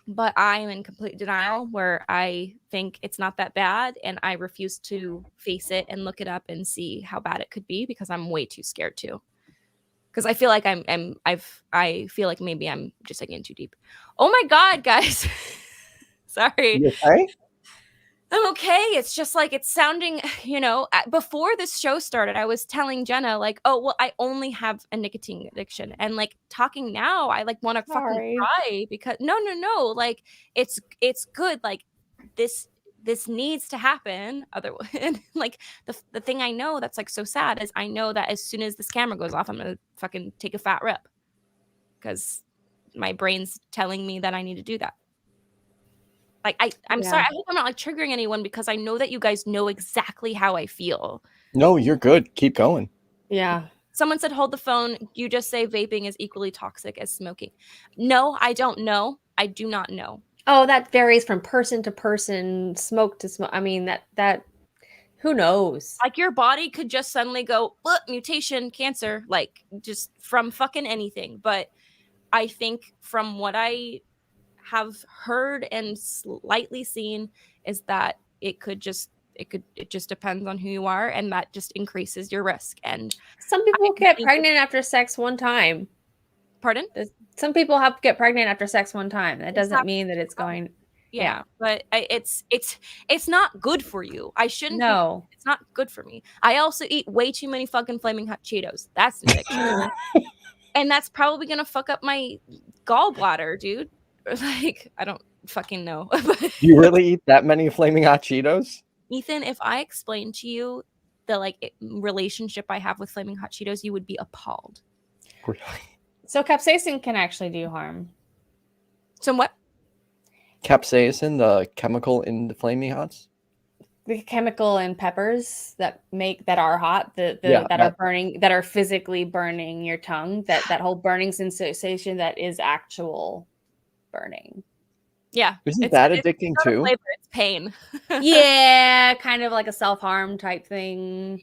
But I am in complete denial where I think it's not that bad, and I refuse to face it and look it up and see how bad it could be because I'm way too scared to. Because I feel like I feel like maybe I'm just like in too deep. Oh my God, guys. Sorry. You okay? I'm okay. It's just like it's sounding, before this show started, I was telling Jenna like, oh, well, I only have a nicotine addiction. And like talking now, I like want to fucking cry because no. Like it's good. Like this needs to happen. Otherwise, like the thing I know that's like so sad is I know that as soon as this camera goes off, I'm going to fucking take a fat rip because my brain's telling me that I need to do that. Like I'm sorry. I hope I'm not like triggering anyone because I know that you guys know exactly how I feel. No, you're good. Keep going. Yeah. Someone said, hold the phone. You just say vaping is equally toxic as smoking. No, I don't know. I do not know. Oh, that varies from person to person, smoke to smoke. I mean, that who knows? Like your body could just suddenly go, mutation, cancer, like just from fucking anything. But I think from what I have heard and slightly seen is that it just depends on who you are, and that just increases your risk. And some people get pregnant after sex one time. Pardon? Some people get pregnant after sex one time. That doesn't mean that it's going. Yeah, but it's not good for you. I shouldn't. No, it's not good for me. I also eat way too many fucking flaming hot Cheetos. That's an addiction. And that's probably gonna fuck up my gallbladder, dude. Like, I don't fucking know. You really eat that many flaming hot Cheetos? Ethan, if I explained to you the relationship I have with flaming hot Cheetos, you would be appalled. Really? So capsaicin can actually do harm. So what? Capsaicin, the chemical in the flaming hots? The chemical in peppers that are hot, that are burning, that are physically burning your tongue, that whole burning sensation that is actual burning. Yeah. Isn't that addicting too? Flavor, it's pain. Yeah, kind of like a self-harm type thing.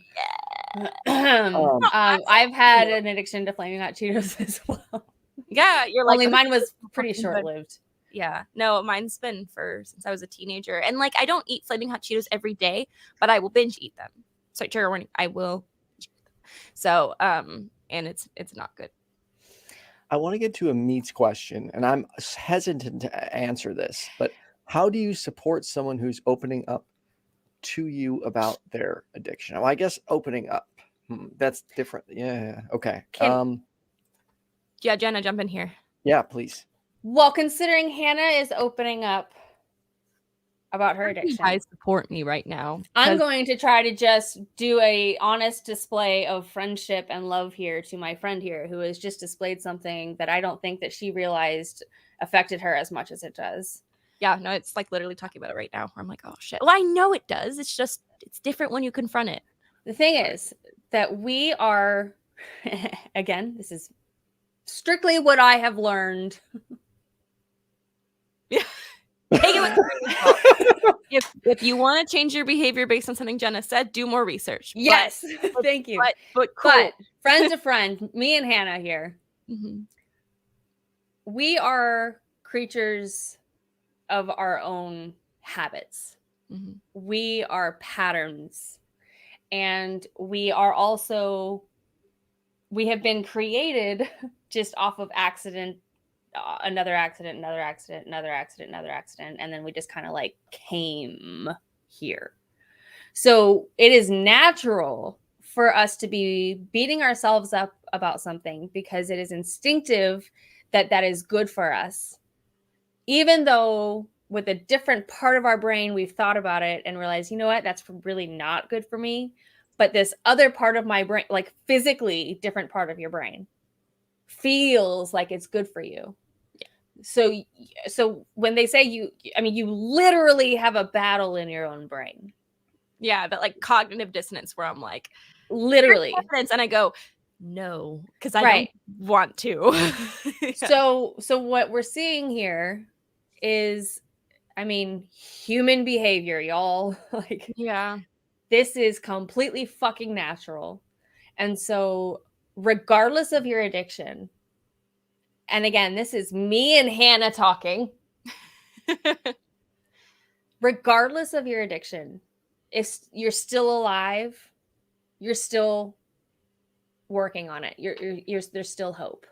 Yeah. I've had an addiction to flaming hot Cheetos as well. Yeah, you're like, only mine was pretty short-lived. Yeah, no, mine's been since I was a teenager. And like I don't eat flaming hot Cheetos every day, but I will binge eat them. So trigger warning, I will binge eat them. So and it's not good. I want to get to Ameet's question, and I'm hesitant to answer this, but how do you support someone who's opening up to you about their addiction? Well, I guess opening up, that's different. Yeah. Okay. Yeah, Jenna, jump in here. Yeah, please. Well, considering Hannah is opening up about her addiction, you guys support me right now. I'm going to try to just do a honest display of friendship and love here to my friend here, who has just displayed something that I don't think that she realized affected her as much as it does. Yeah, no, it's like literally talking about it right now where I'm like, oh shit. Well, I know it does. It's just, it's different when you confront it. The thing is that we are, again, this is strictly what I have learned. Yeah. If you want to change your behavior based on something Jenna said, do more research. Yes, thank you. But cool. But friend to friend, me and Hannah here. Mm-hmm. we are creatures of our own habits. Mm-hmm. We are patterns, and we are also, we have been created just off of accident, another accident, another accident, another accident, another accident, and then we just kind of like came here. So it is natural for us to be beating ourselves up about something because it is instinctive that that is good for us, even though with a different part of our brain we've thought about it and realized, you know what, that's really not good for me. But this other part of my brain, like physically different part of your brain, feels like it's good for you. So when they say you literally have a battle in your own brain. Yeah, that like cognitive dissonance where I'm like, literally, and I go, no, because I right. don't want to. Yeah. So what we're seeing here is, I mean, human behavior, y'all. Like, yeah, this is completely fucking natural. And so, regardless of your addiction, and again, this is me and Hannah talking. Regardless of your addiction, if you're still alive, you're still working on it. You're there's still hope.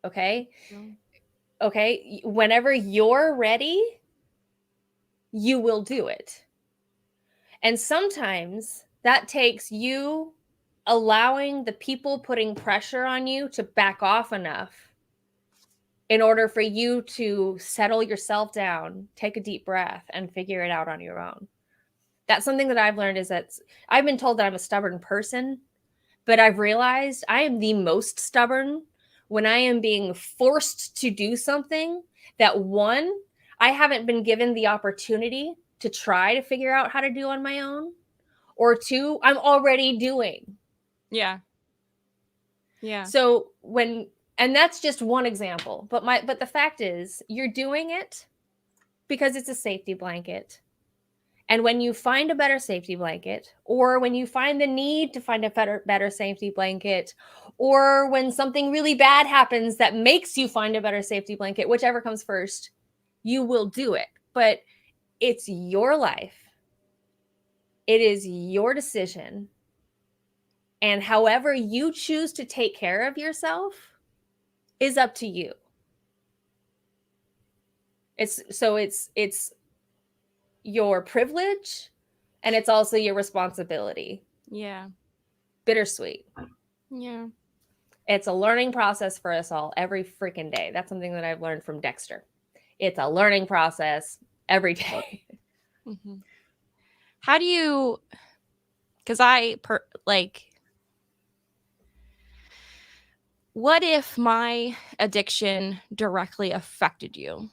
Okay? Okay? Whenever you're ready, you will do it. And sometimes that takes you allowing the people putting pressure on you to back off enough in order for you to settle yourself down, take a deep breath, and figure it out on your own. That's something that I've learned, is that I've been told that I'm a stubborn person, but I've realized I am the most stubborn when I am being forced to do something that, one, I haven't been given the opportunity to try to figure out how to do on my own, or two, I'm already doing. Yeah. So and that's just one example, but the fact is, you're doing it because it's a safety blanket. And when you find a better safety blanket, or when you find the need to find a better safety blanket, or when something really bad happens that makes you find a better safety blanket, whichever comes first, you will do it. But it's your life. It is your decision. And however you choose to take care of yourself is up to you. It's your privilege, and it's also your responsibility. Yeah. Bittersweet. Yeah. It's a learning process for us all every freaking day. That's something that I've learned from Dexter. It's a learning process every day. Mm-hmm. How do you, because what if my addiction directly affected you?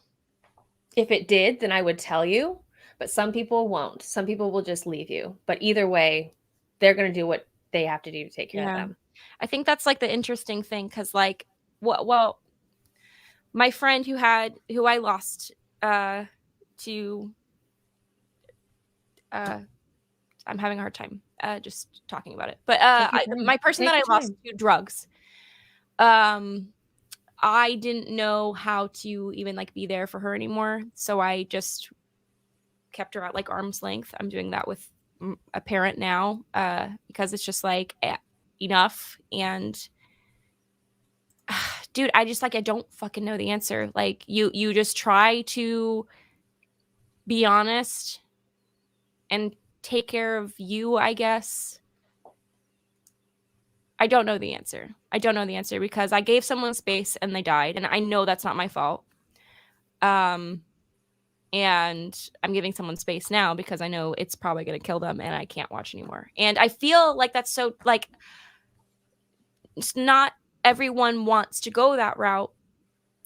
If it did, then I would tell you, but some people won't. Some people will just leave you. But either way, they're going to do what they have to do to take care of them. I think that's like the interesting thing, because like, well, my friend who I lost to, I'm having a hard time just talking about it. But my person that I lost to drugs, I didn't know how to even like be there for her anymore. So I just kept her at like arm's length. I'm doing that with a parent now because it's just like enough. And dude, I don't fucking know the answer. Like you just try to be honest and take care of you, I guess. I don't know the answer. Because I gave someone space and they died, and I know that's not my fault. And I'm giving someone space now because I know it's probably going to kill them and I can't watch anymore. And I feel like that's so, like, it's not everyone wants to go that route.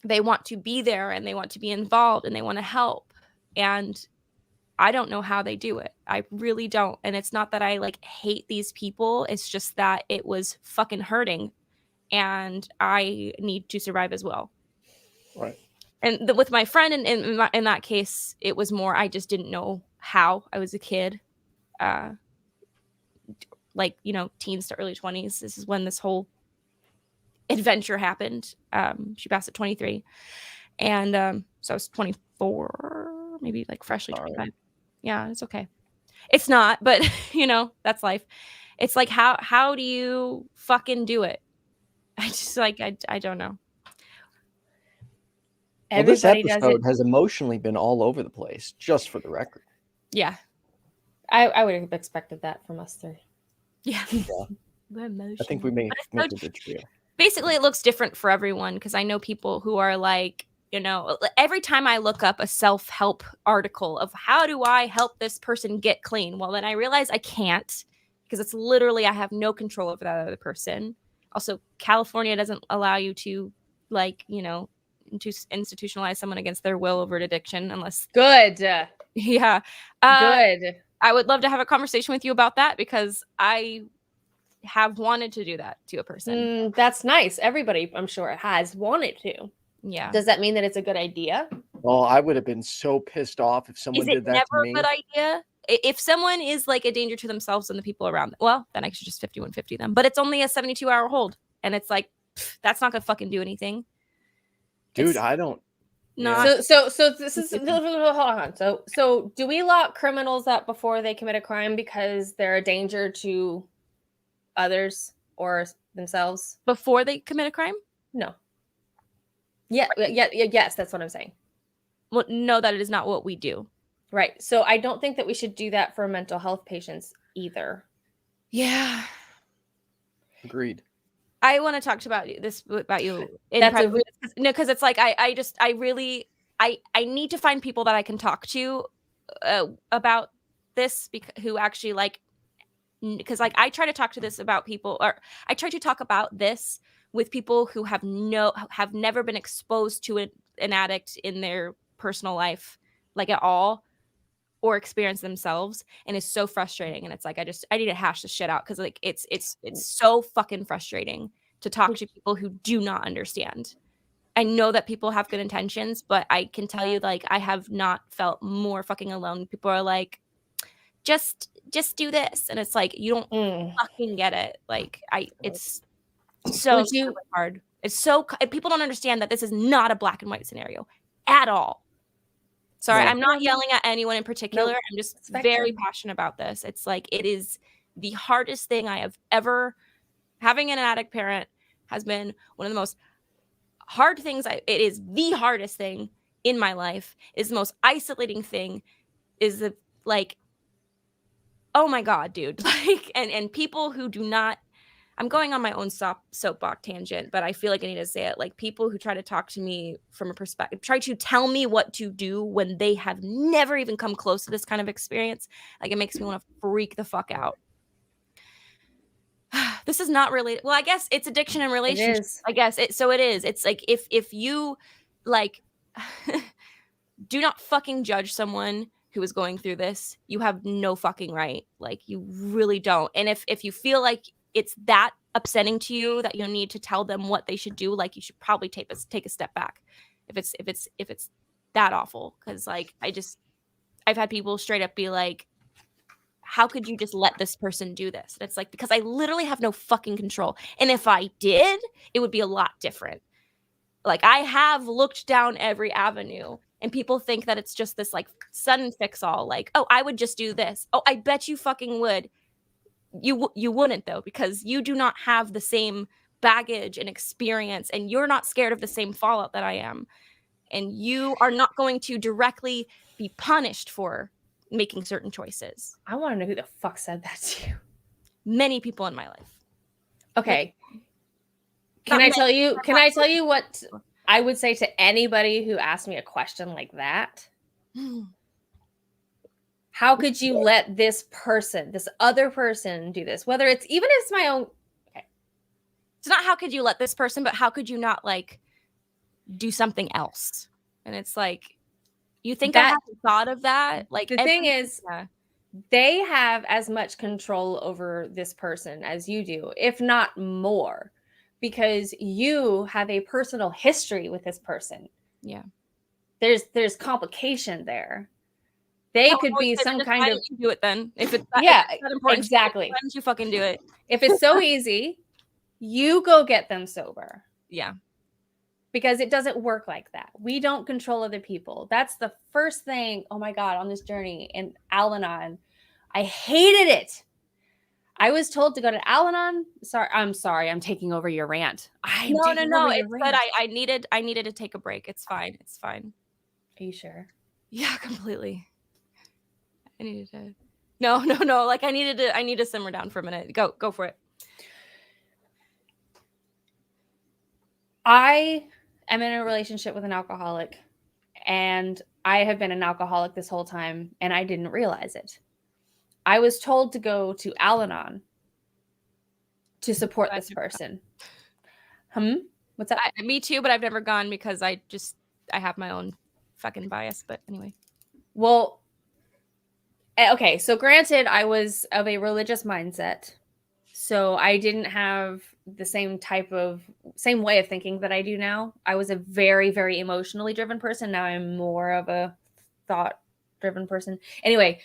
They want to be there and they want to be involved and they want to help. And I don't know how they do it. I really don't. And it's not that I like hate these people. It's just that it was fucking hurting and I need to survive as well. Right. And with my friend in that case, it was more, I just didn't know how. I was a kid, like, teens to early 20s. This is when this whole adventure happened. She passed at 23. And so I was 24, maybe like freshly 25. Yeah, it's okay. It's not, but you know, that's life. It's like, how do you fucking do it? I just like, I don't know. Well, this episode has emotionally been all over the place, just for the record. Yeah. I would have expected that from us three. Yeah. I think we may make it trio. Basically, it looks different for everyone because I know people who are like, you know, every time I look up a self-help article of how do I help this person get clean, well, then I realize I can't because it's literally I have no control over that other person. Also, California doesn't allow you to, like, you know, to institutionalize someone against their will over an addiction unless good. Yeah. Good. I would love to have a conversation with you about that because I have wanted to do that to a person. That's nice. Everybody, I'm sure, has wanted to. Yeah. Does that mean that it's a good idea? Well, I would have been so pissed off if someone did that to me. Is it never a good idea? If someone is like a danger to themselves and the people around them, well, then I should just 5150 them. But it's only a 72-hour hold. And it's like, that's not going to fucking do anything. Dude, I don't. No. So this is hold on. So do we lock criminals up before they commit a crime because they're a danger to others or themselves? Before they commit a crime? No. Yes, that's what I'm saying. Well, no, that is not what we do. Right. So I don't think that we should do that for mental health patients either. Yeah. Agreed. I want to talk about this about you. No, because it's like I need to find people that I can talk to about this who actually like, because like I try to talk to this about people, or I try to talk about this with people who have never been exposed to an addict in their personal life, like at all, or experience themselves, and it's so frustrating. And it's like I need to hash this shit out because like it's so fucking frustrating to talk to people who do not understand. I know that people have good intentions, but I can tell you, like, I have not felt more fucking alone. People are like, just do this, and it's like you don't fucking get it. Like it's so hard. It's so people don't understand that this is not a black and white scenario at all. Sorry, I'm not yelling at anyone in particular. I'm just very passionate about this. It's like it is the hardest thing I have ever. Having an addict parent has been one of the most hard things. It is the hardest thing in my life. Is the most isolating thing. Is the like, oh my God, dude. Like, and people who do not. I'm going on my own soapbox tangent, but I feel like I need to say it. Like people who try to talk to me from a perspective, try to tell me what to do when they have never even come close to this kind of experience. Like it makes me want to freak the fuck out. This is not related. Well, I guess it's addiction and relationships. I guess it is. It's like if you like do not fucking judge someone who is going through this. You have no fucking right. Like you really don't. And if you feel like it's that upsetting to you that you need to tell them what they should do, like you should probably take a step back. If it's that awful, because like I've had people straight up be like, how could you just let this person do this? And it's like, because I literally have no fucking control. And if I did, it would be a lot different. Like I have looked down every avenue and people think that it's just this like sudden fix all. Like, oh, I would just do this. Oh, I bet you fucking would. You wouldn't though, because you do not have the same baggage and experience and you're not scared of the same fallout that I am. And you are not going to directly be punished for making certain choices. I want to know who the fuck said that to you. Many people in my life. Okay. Can I tell you what I would say to anybody who asked me a question like that? How could you let this other person do this? Whether it's even if it's my own. Okay. It's not how could you let this person, but how could you not like do something else? And it's like, you think I haven't thought of that? Like the thing is, they have as much control over this person as you do, if not more, because you have a personal history with this person. Yeah. There's complication there. They could be some kind of do it then. If it's that important, exactly. Why don't you fucking do it? If it's so easy, You go get them sober. Yeah. Because it doesn't work like that. We don't control other people. That's the first thing, oh my God, on this journey in Al-Anon. I hated it. I was told to go to Al-Anon. I'm sorry. I'm taking over your rant. No. It's good. I needed to take a break. It's fine. It's fine. Are you sure? Yeah, completely. I needed to. No. Like I need to simmer down for a minute. Go for it. I am in a relationship with an alcoholic, and I have been an alcoholic this whole time, and I didn't realize it. I was told to go to Al-Anon to support this person. What's that? Me too, but I've never gone because I have my own fucking bias. But anyway. Well, okay. So granted, I was of a religious mindset, so I didn't have the same way of thinking that I do now. I was a very, very emotionally driven person. Now I'm more of a thought driven person. Anyway,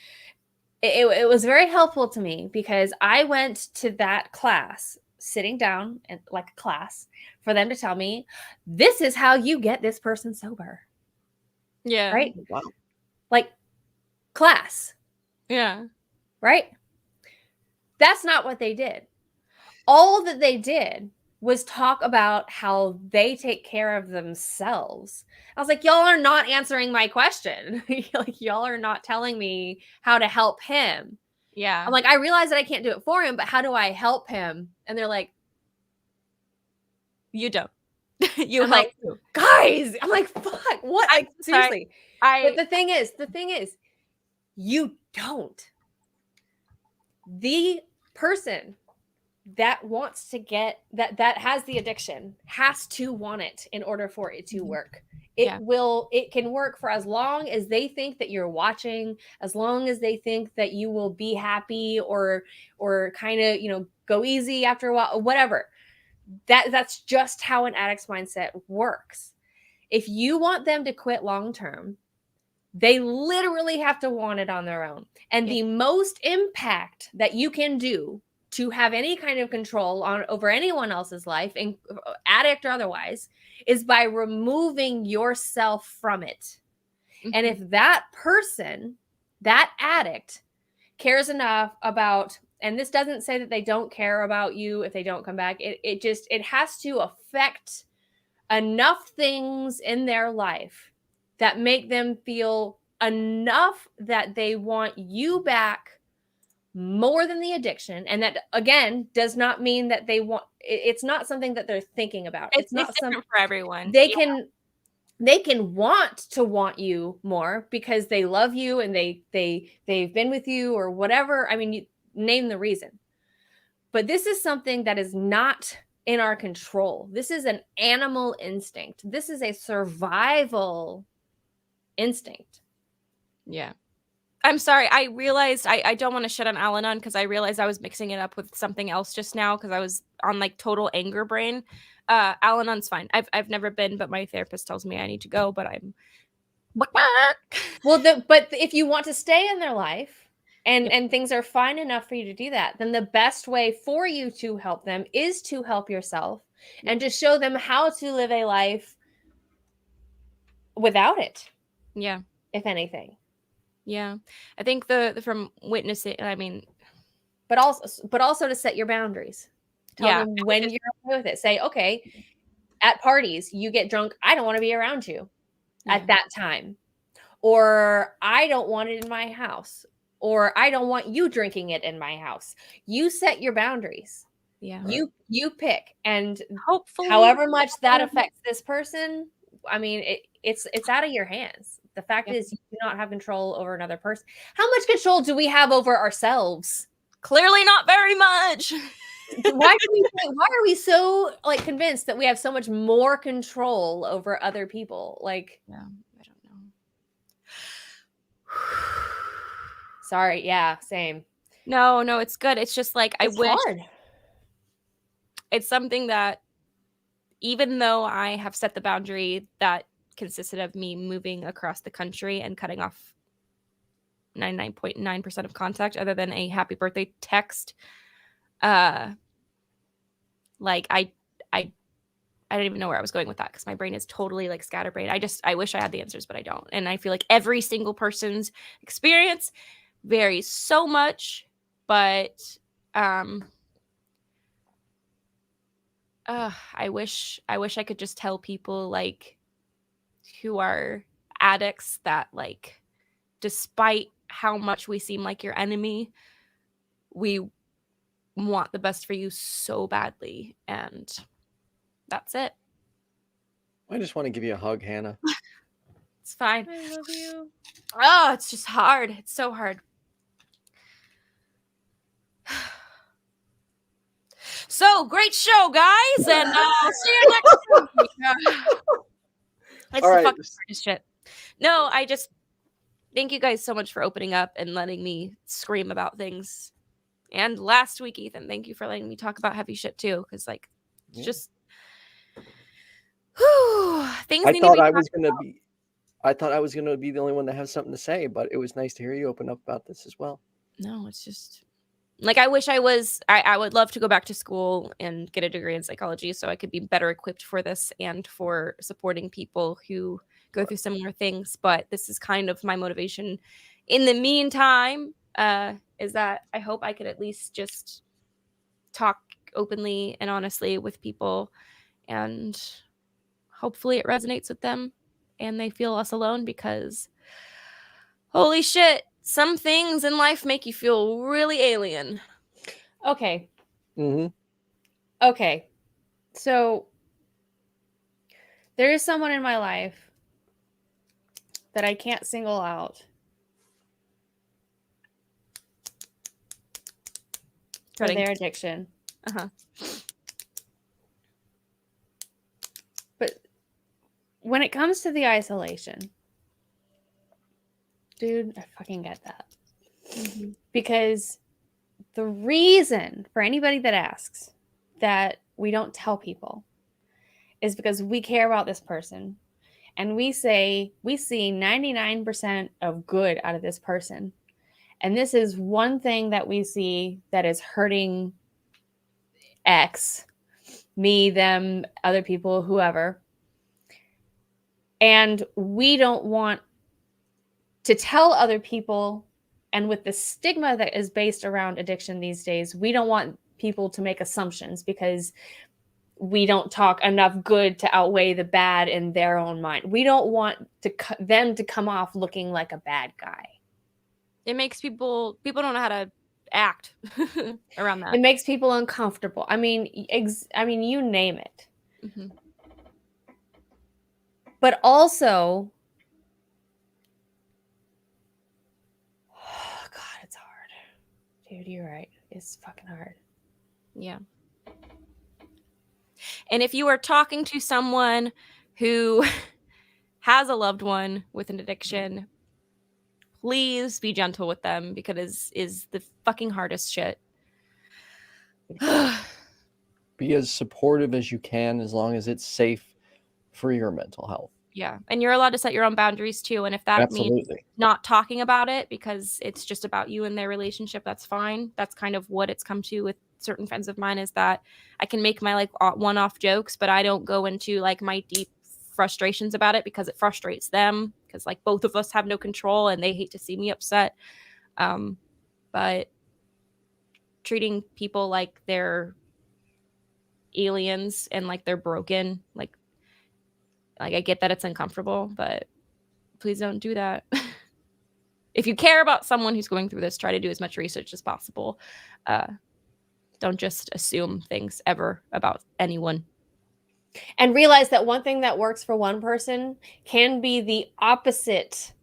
it was very helpful to me because I went to that class, sitting down and like a class, for them to tell me, this is how you get this person sober. Yeah. Right? Wow. Like class. Yeah. Right? That's not what they did. All that they did was talk about how they take care of themselves. I was like, y'all are not answering my question. Like, y'all are not telling me how to help him. Yeah. I'm like, I realize that I can't do it for him, but how do I help him? And they're like, you don't. I'm like, guys, I'm like, fuck, what? Like, seriously. But the thing is, you don't. The person that wants to get that has the addiction has to want it in order for it to work. It can work for as long as they think that you're watching, as long as they think that you will be happy or kind of, go easy after a while, whatever. That's just how an addict's mindset works. If you want them to quit long term, they literally have to want it on their own. And the most impact that you can do to have any kind of control over anyone else's life, and addict or otherwise, is by removing yourself from it. Mm-hmm. And if that person, that addict, cares enough about, and this doesn't say that they don't care about you if they don't come back, it has to affect enough things in their life that make them feel enough that they want you back more than the addiction. And that, again, does not mean that they want, it's not something that they're thinking about. It's not different for everyone. They can want you more because they love you and they've been with you or whatever. I mean, you name the reason. But this is something that is not in our control. This is an animal instinct. This is a survival instinct. Yeah. I'm sorry. I realized I don't want to shit on Al-Anon because I realized I was mixing it up with something else just now because I was on like total anger brain. Al-Anon's fine. I've never been, but my therapist tells me I need to go, but I'm well, but if you want to stay in their life and things are fine enough for you to do that, then the best way for you to help them is to help yourself and to show them how to live a life without it. Yeah. If anything. Yeah. I think the from witnessing, I mean, but also to set your boundaries. Tell them when you're okay with it. Say, okay, at parties, you get drunk. I don't want to be around you at that time. Or I don't want it in my house. Or I don't want you drinking it in my house. You set your boundaries. Yeah. You pick. And hopefully, however much that affects this person, I mean, it's out of your hands. The fact is, you do not have control over another person. How much control do we have over ourselves? Clearly not very much. Why are we so like convinced that we have so much more control over other people? Like, yeah, I don't know. Sorry, yeah, same. No, it's good. It's just like it's I wish hard. It's something that even though I have set the boundary that consisted of me moving across the country and cutting off 99.9% of contact other than a happy birthday text, Like I don't even know where I was going with that because my brain is totally like scatterbrained. I wish I had the answers, but I don't. And I feel like every single person's experience varies so much, but I wish I could just tell people like who are addicts that like despite how much we seem like your enemy, we want the best for you so badly, and that's it. I just want to give you a hug, Hannah. It's fine. I love you. Oh, it's just hard. It's so hard. So great show, guys, and I'll see you next week. It's All the right. fucking hardest shit. No, I just thank you guys so much for opening up and letting me scream about things. And last week, Ethan, thank you for letting me talk about heavy shit too, because like it's just things. I thought I was gonna be the only one that has something to say, but it was nice to hear you open up about this as well. No, it's just like I wish I would love to go back to school and get a degree in psychology so I could be better equipped for this and for supporting people who go through similar things. But this is kind of my motivation. In the meantime, is that I hope I could at least just talk openly and honestly with people, and hopefully it resonates with them and they feel less alone, because holy shit, some things in life make you feel really alien. Okay. Mm-hmm. Okay. So there is someone in my life that I can't single out for their addiction. Uh-huh. But when it comes to the isolation, dude, I fucking get that. Mm-hmm. Because the reason for anybody that asks that we don't tell people is because we care about this person. And we say we see 99% of good out of this person. And this is one thing that we see that is hurting X, me, them, other people, whoever. And we don't want to tell other people, and with the stigma that is based around addiction these days, we don't want people to make assumptions because we don't talk enough good to outweigh the bad in their own mind. We don't want them to come off looking like a bad guy. It makes people don't know how to act around that. It makes people uncomfortable. I mean, you name it. Mm-hmm. But also, oh God, it's hard. Dude, you're right. It's fucking hard. Yeah. And if you are talking to someone who has a loved one with an addiction, please be gentle with them, because it is the fucking hardest shit. Be as supportive as you can, as long as it's safe for your mental health. Yeah. And you're allowed to set your own boundaries too. And if that means not talking about it because it's just about you and their relationship, that's fine. That's kind of what it's come to with certain friends of mine, is that I can make my like one-off jokes, but I don't go into like my deep frustrations about it because it frustrates them, because like both of us have no control and they hate to see me upset. But treating people like they're aliens and like they're broken, like I get that it's uncomfortable, but please don't do that. If you care about someone who's going through this, try to do as much research as possible. Don't just assume things ever about anyone. And realize that one thing that works for one person can be the opposite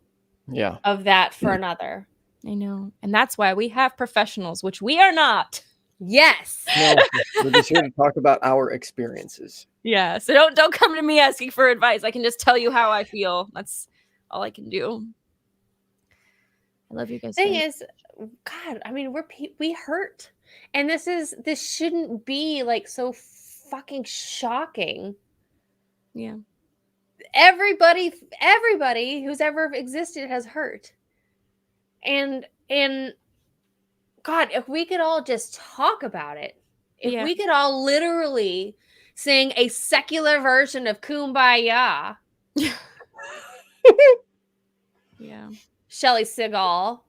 of that for another. I know. And that's why we have professionals, which we are not. Yes. No, we're just here to talk about our experiences. Yeah. So don't come to me asking for advice. I can just tell you how I feel. That's all I can do. I love you guys. Thing is, God, I mean, we hurt. And this shouldn't be like so fucking shocking. Yeah. Everybody who's ever existed has hurt. And God, if we could all just talk about it, If Yeah. we could all literally sing a secular version of Kumbaya, Yeah. Shelley Seagal.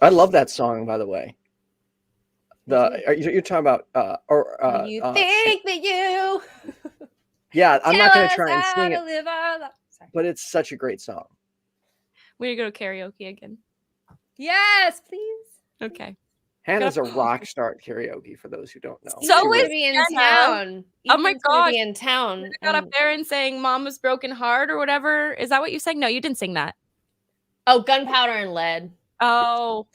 I love that song, by the way. You're talking about You think that you yeah, I'm not tell gonna us try and how sing to it, live our life. Sorry. but it's such a great song. We need to go to karaoke again. Yes, please. Okay. Hannah's a rock star at karaoke, for those who don't know. So Ethan's is gonna be in Jenna. town. Oh my Ethan's gonna gosh. be in town. I got up there and sang Mama's Broken Heart or whatever. Is that what you sang? No, you didn't sing that. Oh, Gunpowder and Lead. Oh.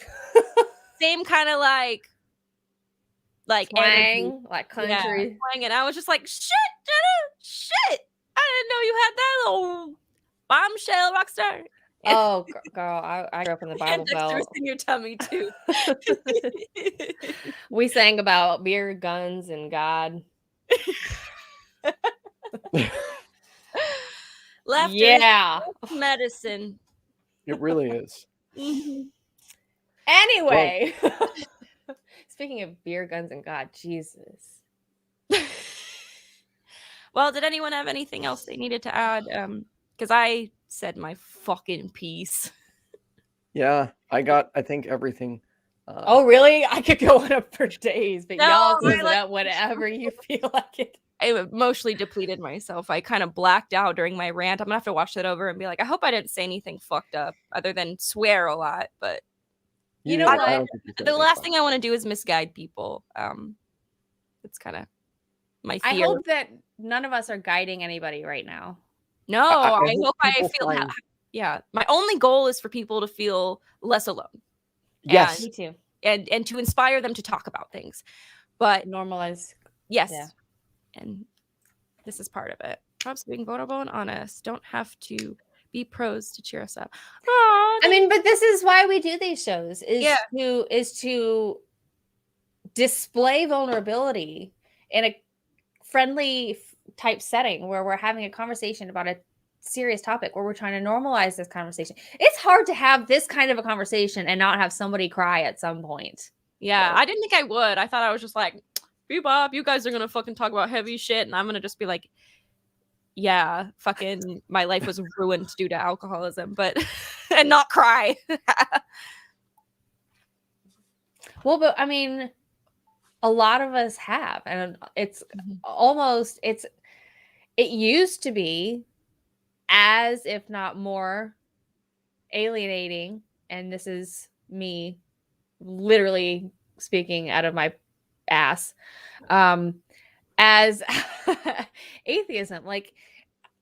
Same kind of like energy. Twang, like country. Yeah, twang. And I was just like, shit, Jenna, shit. I didn't know you had that little bombshell rock star. Oh, girl, I grew up in the Bible And Dexter was Belt. in your tummy too. We sang about beer, guns, and God. Laughter Yeah. is medicine. It really is. Mhm. Anyway, speaking of beer, guns, and God, Jesus. Well, did anyone have anything else they needed to add? Because I said my fucking piece. Yeah, I think everything. Oh, really? I could go on up for days, but No, y'all I close it like- up whenever you feel like it. I emotionally depleted myself. I kind of blacked out during my rant. I'm gonna have to watch that over and be like, I hope I didn't say anything fucked up other than swear a lot. But You know I what? don't think you said the anything last wrong. thing I want to do is misguide people. It's kind of my I fear. hope that none of us are guiding anybody right now. No, I I hope hope I people feel. find- Yeah, my only goal is for people to feel less alone. Yes, Me too. and to inspire them to talk about things. But Normalize. yes, Yeah. and this is part of it. Perhaps being vulnerable and honest. Don't have to be pros to cheer us up. Aw, I mean, but this is why we do these shows Yeah. is to display vulnerability in a friendly type setting where we're having a conversation about a serious topic, where we're trying to normalize this conversation. It's hard to have this kind of a conversation and not have somebody cry at some point. yeah, I didn't think I would. I thought I was just like, Bebop, you guys are gonna fucking talk about heavy shit, and I'm gonna just be like, yeah, fucking my life was ruined due to alcoholism, but and not cry. Well, but I mean, a lot of us have, and it's Mhm. almost it used to be as if not more alienating, and this is me literally speaking out of my ass, as atheism. Like,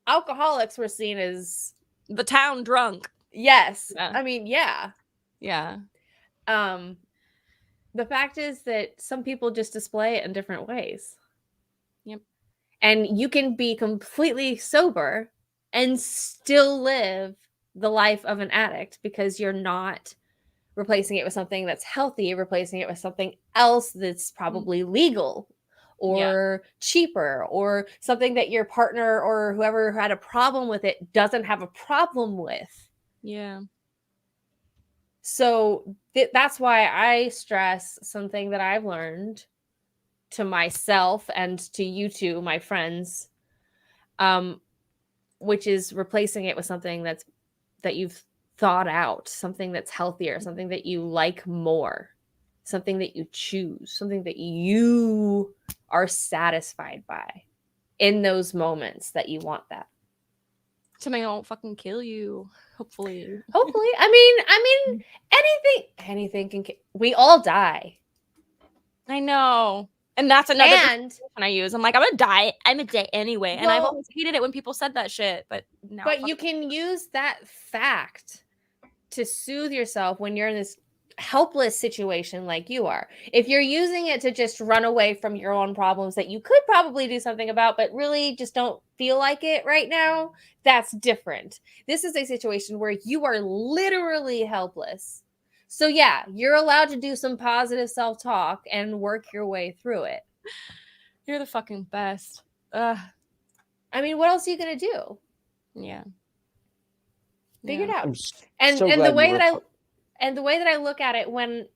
alcoholics were seen as, The town drunk. yes, Yeah. I mean, yeah. Yeah. The fact is that some people just display it in different ways. Yep. And you can be completely sober and still live the life of an addict because you're not replacing it with something that's healthy, you're replacing it with something else that's probably legal or cheaper, or something that your partner or whoever had a problem with it doesn't have a problem with. Yeah. So that's why I stress something that I've learned to myself and to you two, my friends, which is replacing it with something that you've thought out, something that's healthier, something that you like more, something that you choose, something that you are satisfied by in those moments that you want that. Something that won't fucking kill you. Hopefully. Hopefully. I mean, anything can we all die. I know. And that's another And definition I use. I'm like, I'm gonna die. I'm a day anyway. And I've Well- always hated it when people said that shit. But now but you can use that fact to soothe yourself when you're in this helpless situation like you are. If you're using it to just run away from your own problems that you could probably do something about, but really just don't feel like it right now, that's different. This is a situation where you are literally helpless. So yeah, you're allowed to do some positive self-talk and work your way through it. You're the fucking best. Ugh. I mean, what else are you going to do? Yeah. Figure it Yeah. out. I'm And so the glad way you that were- I look at it when,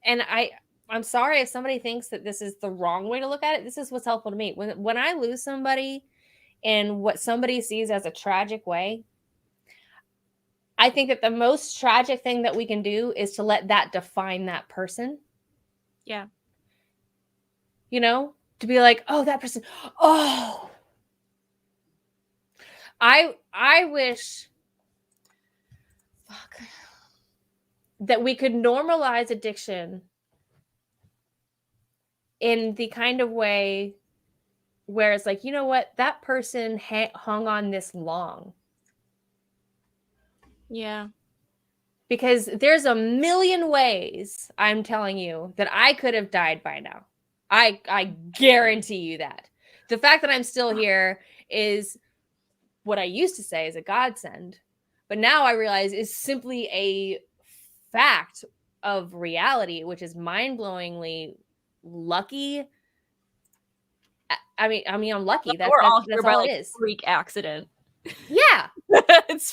and I I'm sorry if somebody thinks that this is the wrong way to look at it. This is what's helpful to me. When I lose somebody in what somebody sees as a tragic way, I think that the most tragic thing that we can do is to let that define that person. Yeah. You know, to be like, oh, that person. Oh, I wish that we could normalize addiction in the kind of way where it's like, you know what, that person hung on this long. Yeah. Because there's a million ways, I'm telling you, that I could have died by now. I guarantee you that. The fact that I'm still here is what I used to say is a godsend. But now I realize is simply a fact of reality, which is mind-blowingly lucky. I mean, I'm lucky. That's all it is. Freak accident. Yeah. It's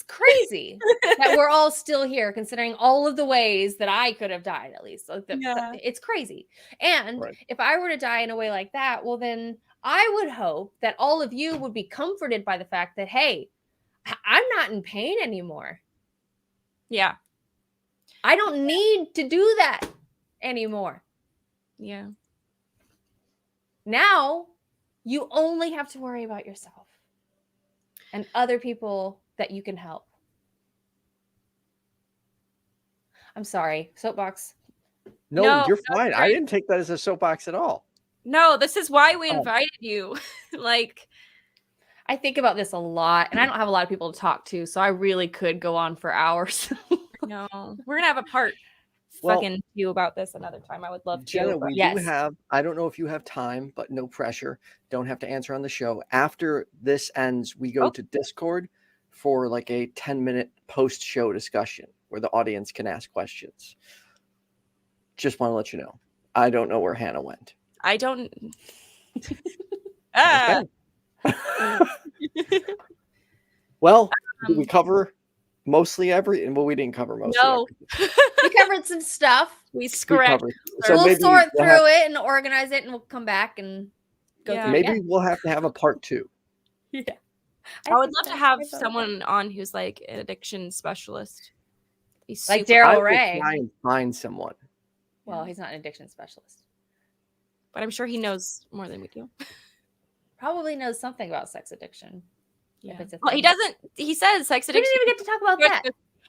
crazy that we're all still here, considering all of the ways that I could have died, at least. It's crazy. And if I were to die in a way like that, well, then I would hope that all of you would be comforted by the fact that, hey, I'm not in pain anymore. Yeah. I don't need to do that anymore. Yeah. Now you only have to worry about yourself and other people that you can help. I'm sorry. Soapbox. No, you're fine. I didn't take that as a soapbox at all. No, this is why we invited you. Like, I think about this a lot, and I don't have a lot of people to talk to, so I really could go on for hours. No, we're gonna have a part fucking you about this another time. I would love to. Jenna, we do have, I don't know if you have time, but no pressure. Don't have to answer on the show. After this ends, we go to Discord for like a 10-minute post-show discussion where the audience can ask questions. Just want to let you know. I don't know where Hannah went. I don't. Well, did we cover mostly everything? Well, we didn't cover most. No, we covered some stuff. We scratched. So we'll sort through it and organize it, and we'll come back and go through. Maybe we'll have to have a part 2. Yeah, I would love to have someone on who's like an addiction specialist, like Daryl Ray. Try and find someone. Well, he's not an addiction specialist, but I'm sure he knows more than we do. Probably knows something about sex addiction. Yeah. Well, he doesn't. He says sex addiction. We didn't even get to talk about that.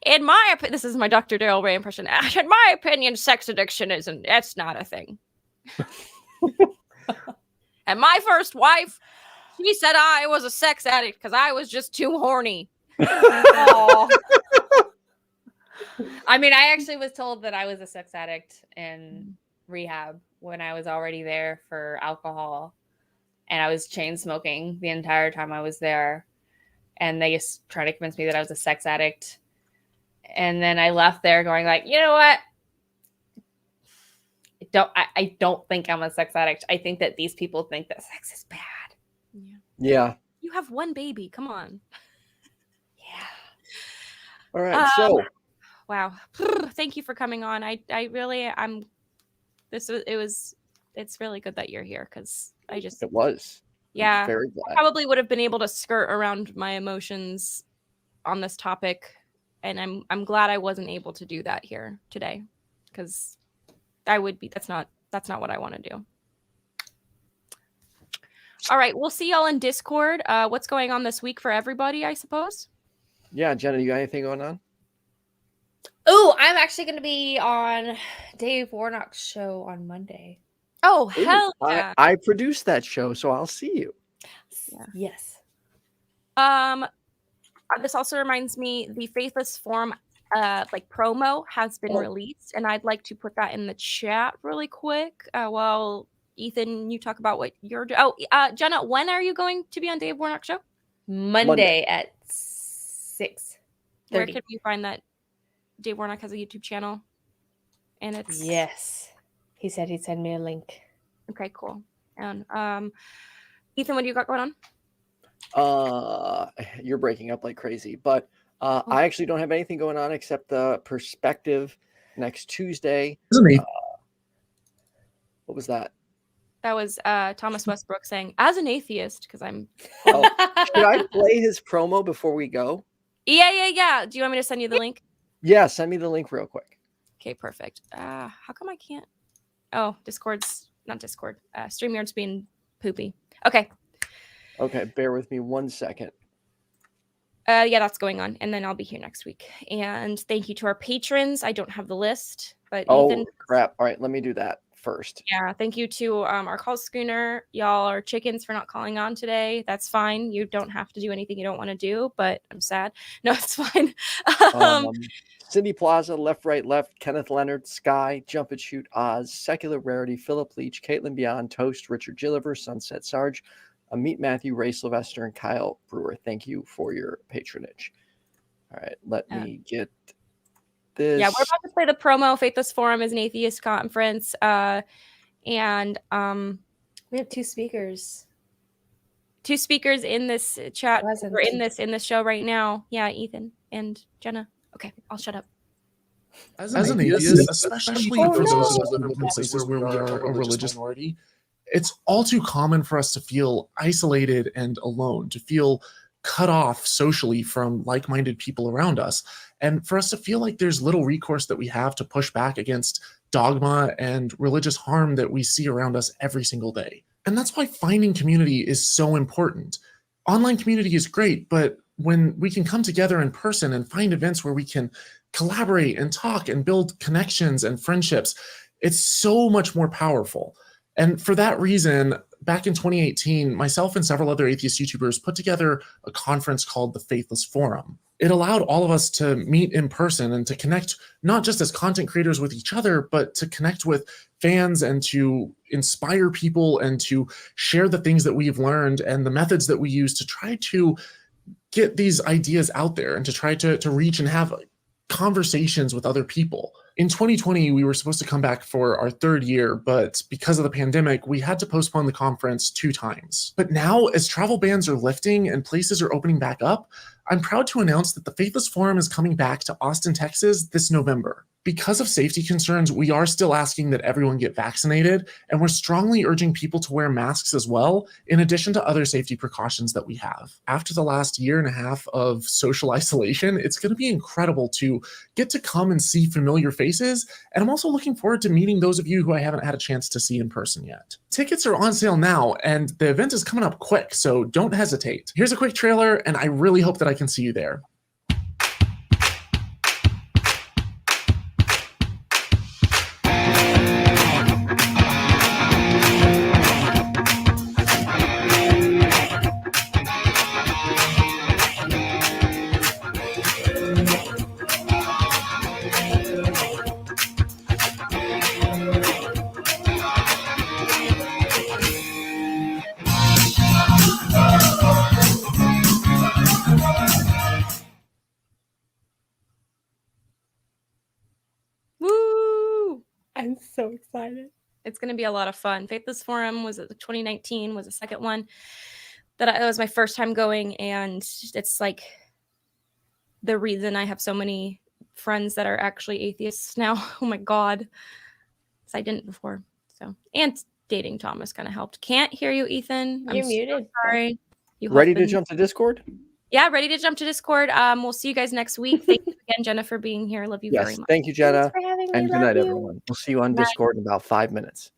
In my opinion, this is my Dr. Daryl Ray impression. In my opinion, sex addiction that's not a thing. And my first wife, she said I was a sex addict because I was just too horny. I mean, I actually was told that I was a sex addict in rehab when I was already there for alcohol, and I was chain smoking the entire time I was there. And they just tried to convince me that I was a sex addict. And then I left there going like, you know what? I don't think I'm a sex addict. I think that these people think that sex is bad. Yeah. You have one baby. Come on. Yeah. All right. So. Wow. Thank you for coming on. It's really good that you're here because it was. Yeah. I'm very glad. I probably would have been able to skirt around my emotions on this topic. And I'm glad I wasn't able to do that here today. Because that's not what I want to do. All right, we'll see y'all in Discord. What's going on this week for everybody, I suppose? Yeah, Jenna, you got anything going on? Oh, I'm actually going to be on Dave Warnock's show on Monday. Oh, hell yeah. I produced that show, so I'll see you. Yeah. Yes. This also reminds me, the Faithless Forum promo has been released, and I'd like to put that in the chat really quick. While Ethan, you talk about what you're doing. Oh, Jenna, when are you going to be on Dave Warnock's show? Monday at 6:30. Where can you find that? Dave Warnock has a YouTube channel, and it's He said he'd send me a link. Okay, cool. And Ethan, what do you got going on? You're breaking up like crazy, but I actually don't have anything going on except the Perspective next Tuesday. What was that? That was Thomas Westbrook saying, as an atheist, because I'm... Oh, should I play his promo before we go? Yeah. Do you want me to send you the link? Yeah, send me the link real quick. Okay, perfect. How come I can't? Oh, not Discord. StreamYard's being poopy. Okay. Okay, bear with me 1 second. Yeah, that's going on. And then I'll be here next week. And thank you to our patrons. I don't have the list, but Ethan... crap. All right, let me do that first. Yeah, thank you to our call screener. Y'all are chickens for not calling on today. That's fine. You don't have to do anything you don't want to do, but I'm sad. No, it's fine. Cindy Plaza, Left, Right, Left, Kenneth, Leonard, Skye, JumpandShoot, Oz, Secular Rarity, Philip Leitch, Kaitlyn Beyond, Toast, Richard Gilliver, Sunset Sarge, Ameet, Mathew, Ray, Sylvester, and Kyle Brewer. Thank you for your patronage. All right, let me get this. Yeah, we're about to play the promo. Faithless Forum is an atheist conference. And we have 2 speakers. 2 speakers in this chat. We're in this show right now. Yeah, Ethan and Jenna. Okay, I'll shut up. As an atheist, especially for those who live in places where we are a religious minority, it's all too common for us to feel isolated and alone, to feel cut off socially from like-minded people around us, and for us to feel like there's little recourse that we have to push back against dogma and religious harm that we see around us every single day. And that's why finding community is so important. Online community is great, but when we can come together in person and find events where we can collaborate and talk and build connections and friendships, it's so much more powerful. And for that reason, back in 2018, myself and several other atheist YouTubers put together a conference called the Faithless Forum. It allowed all of us to meet in person and to connect not just as content creators with each other, but to connect with fans and to inspire people and to share the things that we've learned and the methods that we use to try to get these ideas out there and to try to reach and have conversations with other people. In 2020, we were supposed to come back for our 3rd year, but because of the pandemic, we had to postpone the conference 2 times. But now, as travel bans are lifting and places are opening back up, I'm proud to announce that the Faithless Forum is coming back to Austin, Texas this November. Because of safety concerns, we are still asking that everyone get vaccinated, and we're strongly urging people to wear masks as well, in addition to other safety precautions that we have. After the last 1.5 years of social isolation, it's going to be incredible to get to come and see familiar faces, and I'm also looking forward to meeting those of you who I haven't had a chance to see in person yet. Tickets are on sale now, and the event is coming up quick, so don't hesitate. Here's a quick trailer, and I really hope that I can see you there. I'm so excited. It's going to be a lot of fun. Faithless Forum was 2019, was the second one that it was my first time going. And it's like the reason I have so many friends that are actually atheists now. Oh my God. Because I didn't before. So, and dating Thomas kind of helped. Can't hear you, Ethan. You're I'm muted. So sorry. You ready to jump to Discord? Yeah, ready to jump to Discord. We'll see you guys next week. Thank you again, Jenna, for being here. Love you very much. Thank you, Jenna. Thanks for having me. And good Love night, you. everyone. We'll see you on Discord in about 5 minutes.